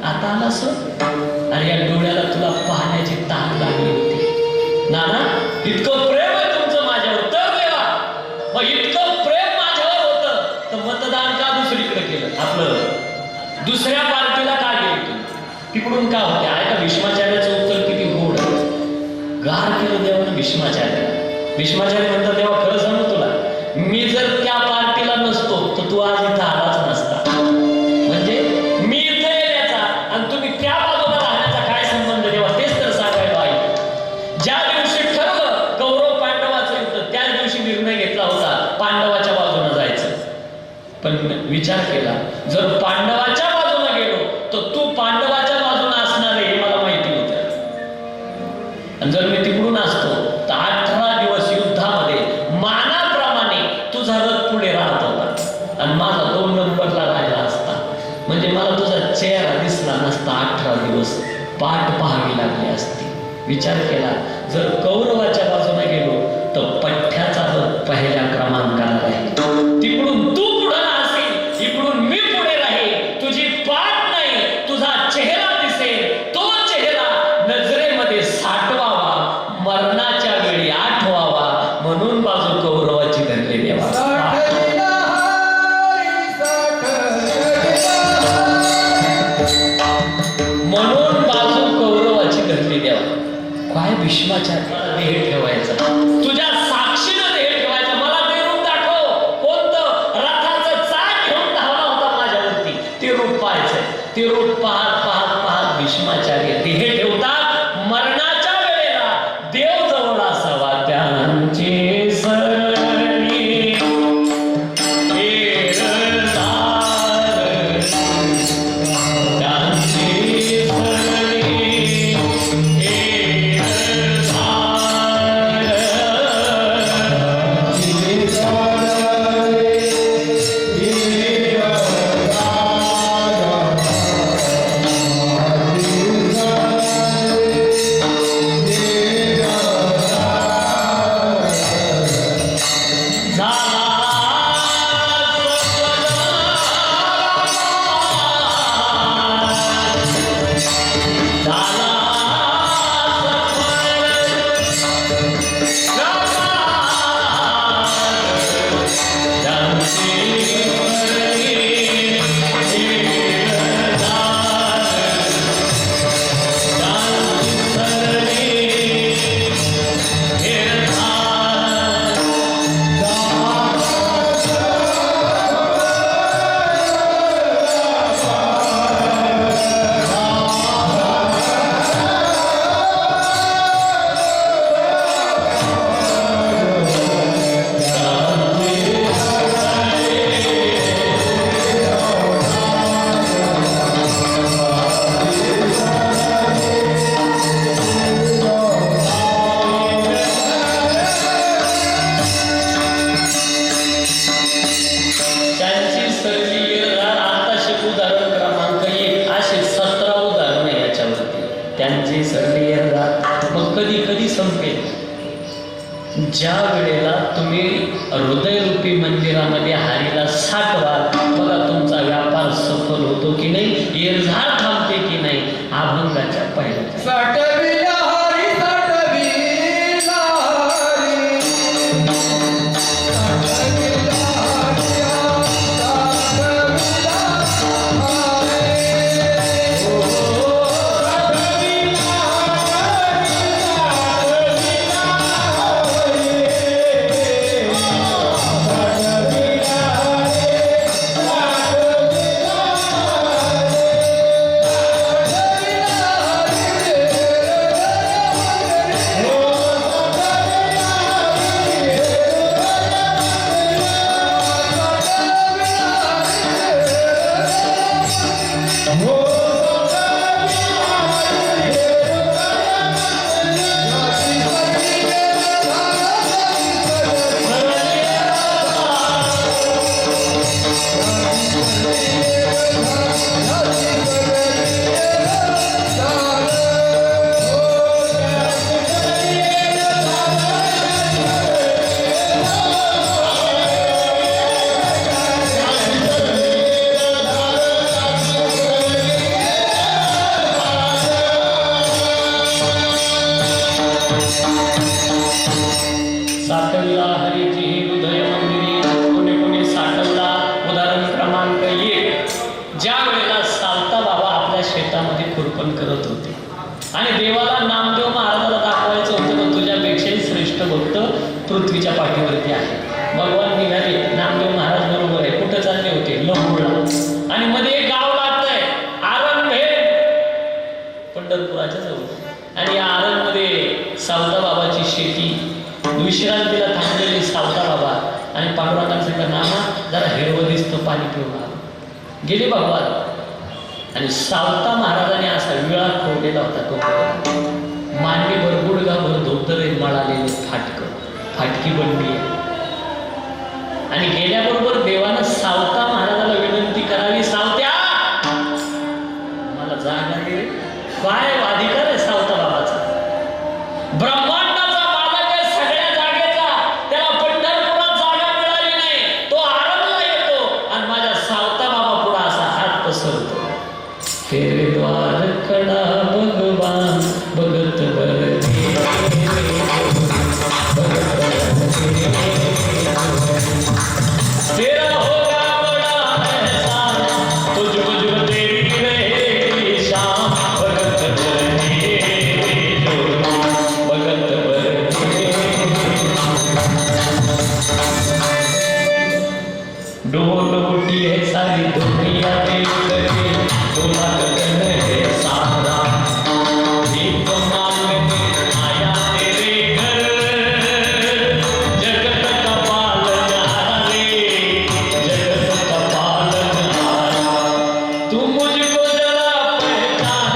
आता आला सर आणि या डोळ्याला तुला पाहण्याची ताक लागली होती. नाना इतकं प्रेम आहे तुमचं माझ्यावर तर देवा, मग इतकं प्रेम माझ्यावर होतं तर मतदान का दुसरीकडे केलं, आपलं दुसऱ्या पार्टीला का गेली तुम्ही, तिकडून का होते. आहे का भीष्माचार्याचं उत्तर किती गोड आहे. गार केलं देवानं भीष्माचार्याला. भीष्माचार्य म्हणतात देवा खरं सांगू तुला, मी जर त्या पार्टीला नसतो तर तू आज इथं आलाच नसता. म्हणजे मी इथं येण्याचा आणि तुम्ही त्या बाजूला राहण्याचा काय संबंध देवा, तेच तर सांगायला आहे. ज्या दिवशी ठरलं कौरव पांडवाचं युद्ध त्याच दिवशी निर्णय घेतला होता पांडवाच्या बाजूने जायचं. पण विचार केला जर पांडवाच्या बाजूने गेलो तर तू पांडवाच्या बाजूने असणार आहे हे मला माहिती होतं. आणि जर मी तिकडून असतो तर 18 दिवस युद्धामध्ये मानाप्रमाणे तुझा रथ पुढे राहत होता आणि माझा 2 नंबरला राहिला असता. म्हणजे मला तुझा चेहरा दिसला नसता. 18 दिवस पाठ पाहावी लागली असती. विचार केला जर कौरवाच्या बाजूने गेलो तर पठ्ठ्याचा रथ पहिल्या क्रमांकाला राहील. तिकडून तू पुढे असेल, इकडून मी पुढे राहील. तुझी पाठ नाही, तुझा चेहरा दिसेल. तो चेहरा नजरेमध्ये साठवावा, मरणाच्या वेळी आठवावा, म्हणून बाजू कौरवाची धरली देवा. म्हणून बाजू कौरवाची धरली देवा. काय भीष्माचार्याला देह ठेवायचा, तुझ्या साक्षीनं देह ठेवायचा. मला ते रूप दाखव, कोणतं रथाचं चाक घेऊन धावला होता माझ्यावरती, ते रूप पाहायचंय. ते रूप पाहत पाहत पाहत भीष्माचार्य देह ठेवतात. मरणाच्या वेळेला देव जवळ असावा त्यांची सरणी त्यांची सरली मग कधी कधी संपेल. ज्या वेळेला तुम्ही हृदयरूपी मंदिरामध्ये हरीला साठवाल बघा तुमचा व्यापार सफल होतो की नाही, एरझार थांबते की नाही. अभंगाच्या पहिल्या निघाले. नामदेव महाराज बरोबर आहे. कुठं चालले होते? लंबोळला. आणि मध्ये एक गाव लागतंय आरणभेद, पंढरपुराच्या जवळ. आणि या आरणमध्ये सावता बाबाची शेती, विश्रांतीला थांबलेले सावता बाबा आणि पांडुरंगाचं नामा जरा हिरवं दिसतं, पाणी पिऊन आलं. गेले भगवान. आणि सावता महाराजाने असा विळा खोडलेला होता तो, मांडीभर गुडघाभर धोतर मळालेलं फाटकी बनली आहे. आणि गेल्याबरोबर देवानं सावता महाराजाला विनंती करावी, सावत्या मला जागा दे. काय अधिकार आहे सावता बाबाचा? ब्रह्मांडाचा मालक आहे सगळ्या जागेचा. त्याला पंढरपुरात जागा मिळाली नाही, तो आरणला येतो आणि माझ्या सावता बाबा पुढे असा हात पसरतो. तेरे द्वार खड़ा भगवान भगत बर तेरा होगा बड़ा एहसान, तुझ मुझ तेरी रहेगी शाम. भगत बरने भगत बरने डोल उठी है सारी दुनिया देख करके, डोला गगन है सारा. दीप मांगने आया तेरे घर, जगत का पालनहारा रे, जगत का पालनहारा. तू मुझको जरा पहचान,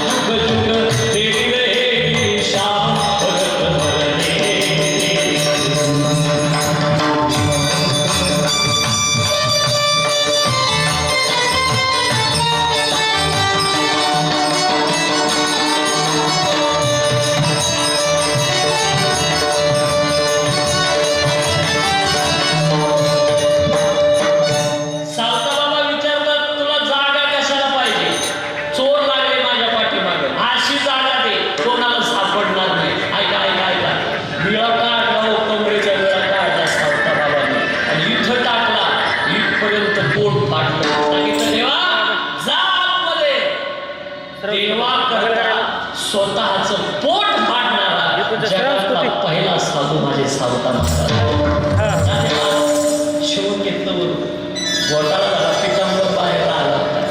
जुग जुग तेरी रहेगी शाम. भगत बरने सावता बाबा विचारतात, तुला जागा कशाला पाहिजे? चोर लागले माझ्या पाठीमागे, अशी जागा दे, कोणाला सापडणार नाही. ऐका विळा काढला, कमरेच्या विळा काढला सावता बाबाने आणि इथं टाकला. इथपर्यंत पोट फाटलं. सांगितलं देवा जा आतमध्ये. देवा करता स्वतःच पोट फाडणारा जगातला पहिला साधू माझे सावता महाराज. शिवून घेतलं बरोबर, बोटाला झाला, पिठांवर बाहेर आला होता.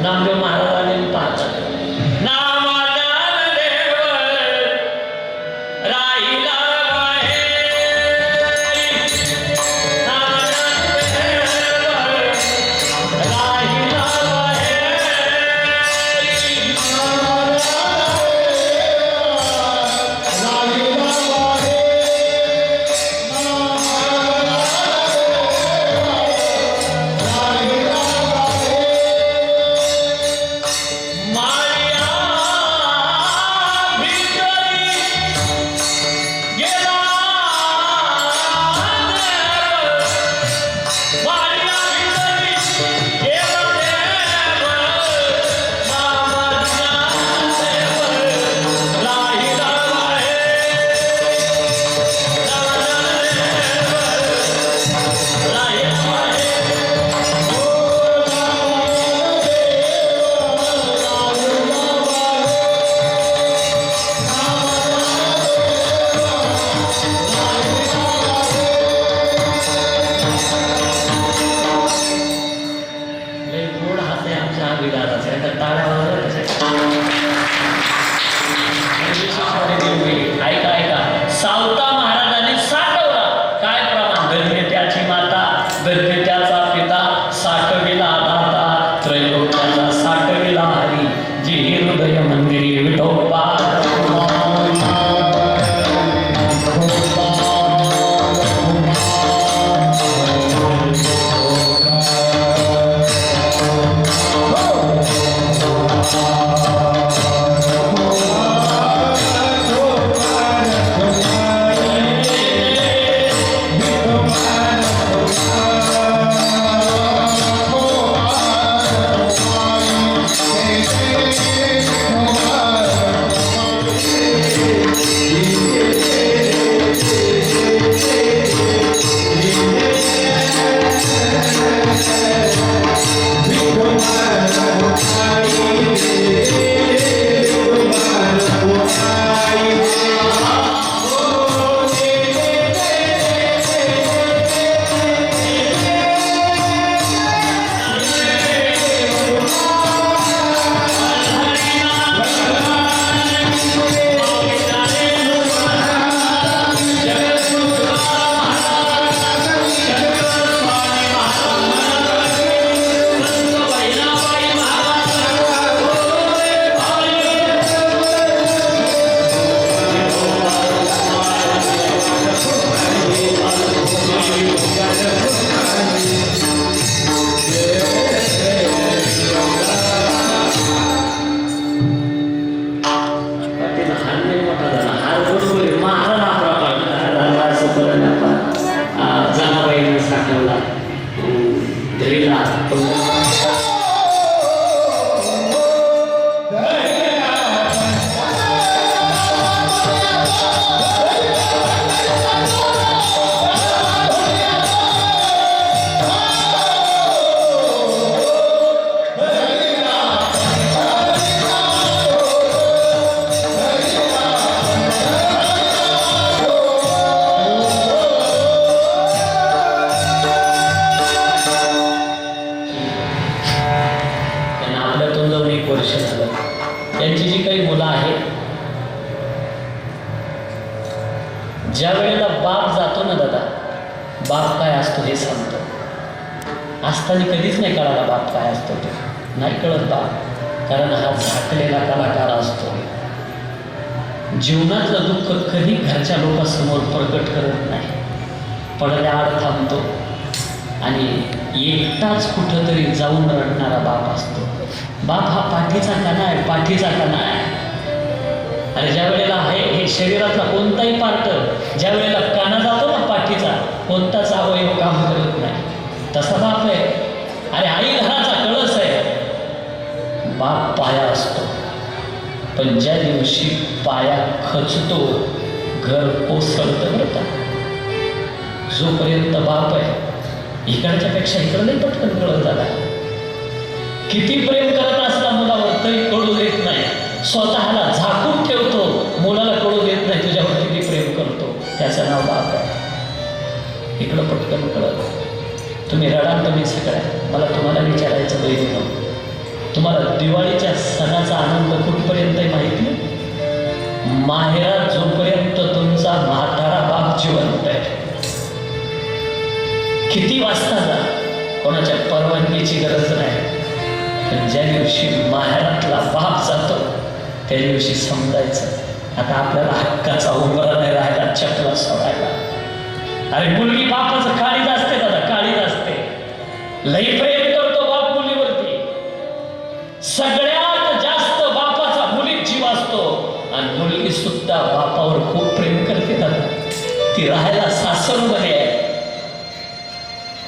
नामदेव महाराजांनी पाहतात, नामादान देव राहिला बाहेर, नामादान देव राहिला बाहेर.
राहिला बाहेर,
त्यांना आपल्यातून जाऊन 1 वर्ष झालं. त्यांची जी काही मुलं आहेत, ज्या वेळेला बाप जातो ना दादा, बाप काय असतो हे सांगतो. असताना कधीच नाही कळाला बाप काय असतो ते, नाही कळत बाप, कारण हा झाकलेला कलाकार असतो. जीवनातलं दुःख कधी घरच्या लोकांसमोर प्रकट करत नाही, पडद्याआड थांबतो आणि एकटाच कुठंतरी जाऊन रडणारा बाप असतो. बाप हा पाठीचा कणा आहे, पाठीचा कणा आहे. आणि ज्या वेळेला आहे हे शरीरातला कोणताही पार्ट, ज्या वेळेला काना जातो ना पाठीचा, कोणताच अवयव काम करत नाही, तसा बाप आहे. अरे आई घराचा कळस आहे, बाप पाया असतो. पण ज्या दिवशी पाया खचतो, घर कोसळतं बरं का. जोपर्यंत बाप आहे, इकडच्या पेक्षा इकडं नाही पटकन कळत झाला. किती प्रेम करत असला मुलावर तरी कळू देत नाही, स्वतःला झाकून ठेवतो, मुलाला कळू देत नाही तुझ्यावर किती प्रेम करतो. त्याचं नाव बाप आहे. इकडं पटकन कळत. तुम्ही रडाल तुम्ही सगळ्या. मला तुम्हाला विचारायचं बहिणीनो, तुम्हाला दिवाळीच्या सणाचा आनंद कुठपर्यंत आहे माहिती आहे? माहेरात जोपर्यंत तुमचा म्हातारा बाप जिवंत आहे. किती वाजता जा, कोणाच्या परवानगीची गरज नाही. पण ज्या दिवशी माहेरातला बाप जातो, त्या दिवशी समजायचं आता आपल्याला हक्काचा उंबरा नाही राहिला चपला सोडायला. अरे मुलगी बापाचं काळीज असते दादा, काळीज असते. लई प्रेम करतो बाप मुलीवरती. सगळ्यात जास्त बापाचा मुलीत जीव असतो. आणि मुलगी सुद्धा बापावर खूप प्रेम करते दादा. ती राहायला सासरमध्ये आहे,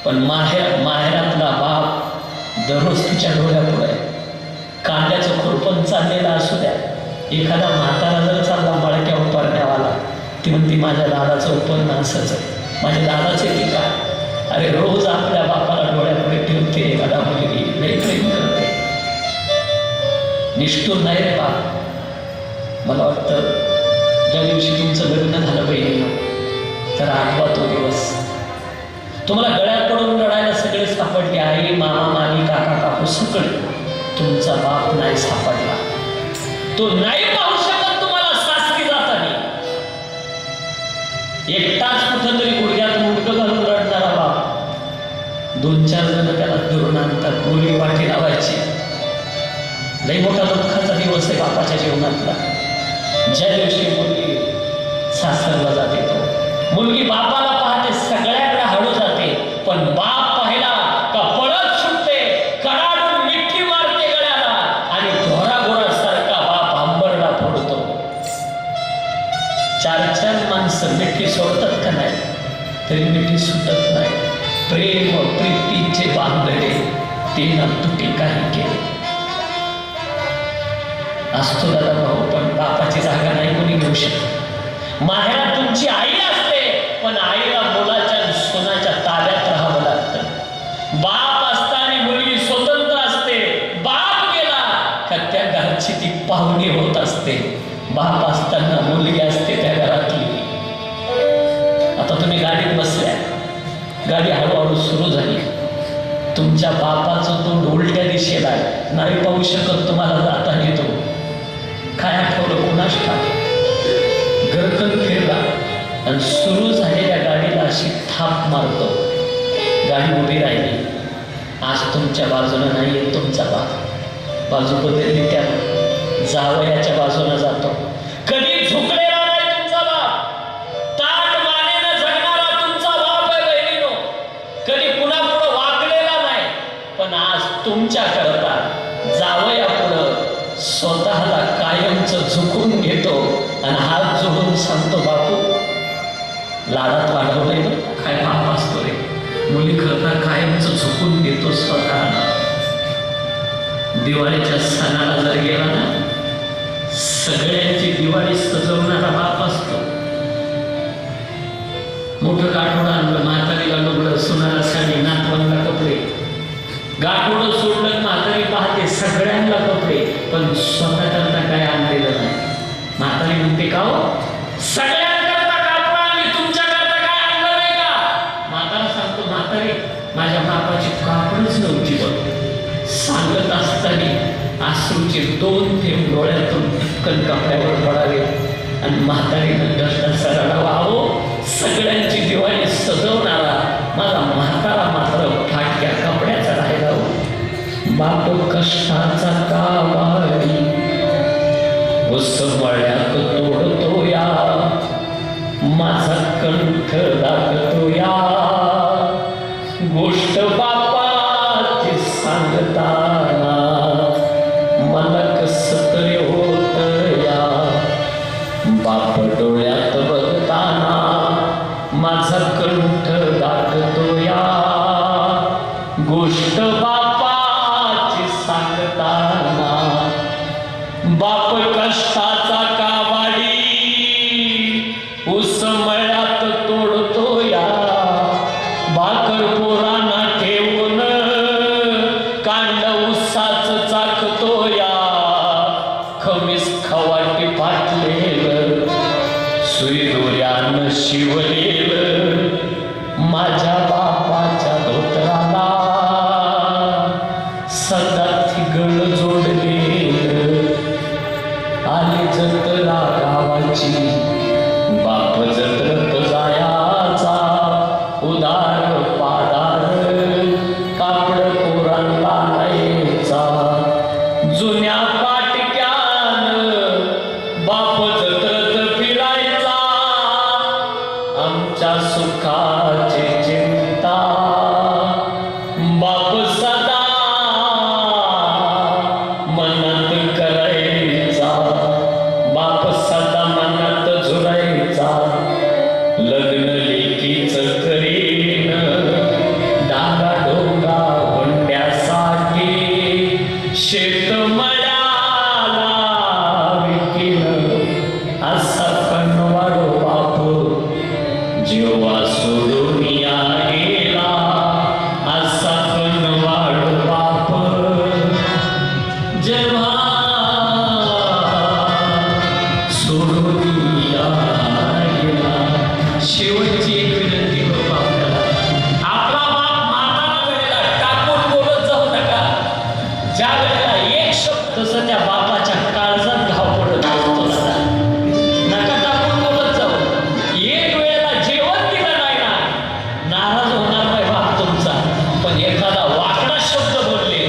पण माहेरातला बाप दररोज तिच्या डोळ्यापुढे. कांद्याचं खुरपण चाललेलं असू द्या, एखादा म्हातारा जर चालला मळक्या उपारण्यावाला, ती म्हणते माझ्या दादाचं उत्पन्न असंच आहे, माझ्या दादाचे की काय. अरे रोज आपल्या बापाला डोळ्यापुढे ठेवते एखादा मुलगी, लई प्रेम करते. निष्ठूर नाही रे बाप. मला वाटतं ज्या दिवशी तुमचं लग्न झालं बहिणीनं, तर आठवा तो दिवस. तुम्हाला गळ्यात पडून रडायला सगळे सापडले, आई मामा मामी काका काकू सगळे. तुमचा बाप नाही सापडला. तो नाही पाहू शकत तुम्हाला सासरी जाताना. एकटाच कुठंतरी गुडघ्यात मुडकं घालून रडणारा बाप. 2-4 जण त्याला धरून आणतात, मुली वाटी लावायची. लई मोठा दुःखाचा दिवस आहे बापाच्या जीवनातला. ज्या दिवशी मुलगी सासरला जाते, तो मुलगी बापाला पाहते, सगळ्याकडे हळू जाते, पण बाप पाहिला का पळत सुटते, कडाडून मिठी मारते गळ्याला आणि घोराघोरासारखा बाप आंबरडा फोडतो. 4-4 माणसं मिठी सोडतात का नाही, तरी मिठी सुटत नाही. प्रेम प्रीतीचे बांधणे ते ना तुटे काही केले. असतो दादा भाऊ, पण बापाची जागा नाही कोणी घेऊ शकत. माहेरात तुमची आई असते, पण आईला मुलाच्या सोनाच्या ताब्यात राहावं लागतं. बाप असताना मुलगी स्वतंत्र असते. बाप गेला का त्या घराची ती पाहुणी होत असते. बाप असताना मुलगी असते त्या घरातली. आता तुम्ही गाडीत बसल्या, गाडी हळूहळू सुरू झाली. तुमच्या बापाचं तोंड उलट्या दिशेला आहे, नाही पाहू शकत तुम्हाला जाताना येतो. काय आठवलं कुणास ठाऊक. गरकन फिरला आणि सुरू झालेल्या गाडीला अशी थाप मारतो. गाडी उभी राहिली. आज तुमच्या बाजूनं नाही येत तुमचा बाप, बाजू बदलली. त्या जावयाच्या बाजूनं जातो. कधी झुकलेला नाही तुमचा बाप, ताट मानेनं जगणारा तुमचा बाप आहे बहिणीनो. कधी पुन्हा पुढं वाकलेला नाही, पण आज तुमच्या करता जावयापुढं स्वतःला कायमचं झुकून घेतो आणि हात जोडून सांगतो, बापू लाडात वाढवलंय बरं. काय बाप असतो रे. मुली करता कायमचं झुकून देतो स्वतः. दिवाळीच्या सणाला जर गेला ना, सगळ्यांची दिवाळी सजवणारा बाप असतो. मोठं गाठोडं आणलं, म्हातारीला लुगडं, सुनाला साडी, नातवांना कपडे. गाठोडं सोडलं, म्हातारी पाहते सगळ्यांना कपडे, पण स्वतःकरता काय आणलेलं नाही. म्हातारी म्हणते का हो, सगळ्यांकरता कापड आणली, तुमच्याकरता काय आणलं नाही का? म्हातारा सांगतो, म्हातारी माझ्या बापाची कापडच नव्हती बघ. सांगत असताना अश्रूचे 2 थेंब डोळ्यातून पटकन कपड्यावर पडावे आणि म्हातारीनं दर्शनाचा रडावा. हो, सगळ्यांची दिवाळी सजवणारा माझा म्हातारा मात्र फाटक्या कपड्याचा राहिला. हो, बाप कष्टाचा कावाडी उसमळ्यात तोडतो या, माझा कंठ दागतो या. गोष्ट बापाची सांगताना मला कसं तरी होत या. बाप डोळ्यात बघताना माझा कंठ दाटतो या. गोष्ट बापाची सांगताना बाप कष्टाचा कावाडी उसमळ्यात तोडतो या. भाकर पोरांना ठेवून कांड उसाच चाकतो या. खमीस खवाटी फाटलेलं सुई दोऱ्यानं शिवलेलं माझ्या बापाच्या धोतराला सदा थिगळ जोडलेलं. आली जत्रा गावाची बाप जत्रत जायाचा. उदार पादार कापड पोरांना न्यायचा. जुन्या पाटक्यान बाप जत्रत फिरायचा. आमच्या सुखाची चिंता बाप सदा मनात करायचा. बाप सदा मनात झुरायचा. लग्न लेकीच करीन डांगा डोंगा वंड्यासाठी. शेत मळ्याला विकीन असा कणवाडो बाप. जेव्हा सोडून या गेला असा कणवाडो बाप. जेव्हा सोडून या गेला. शेवटची एक विनंती करू आपल्याला, आपला बाप म्हातारा वेळेला टाकून बोलत जाऊ नका. ज्या वेळेला एक शब्द तसं त्या बापाच्या काळजात घाव पडत असतो ना, नका टाकून बोलत जाऊ. एक वेळेला जेवण दिलं नाही ना, नाराज होणार नाही बाप तुमचा, पण एखादा वाकडा शब्द बोलले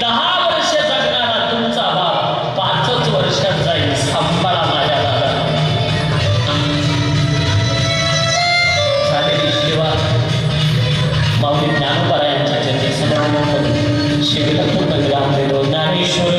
10 वर्ष जगणारा तुमचा बाप 5च वर्षात जाईल. सांभाळा माझ्या दादा. झालेली सेवा माऊली ज्ञानोबा यांच्या चरणी समर्पण करून शिबिरापूर्ण विराम देतो. ज्ञानेश्वर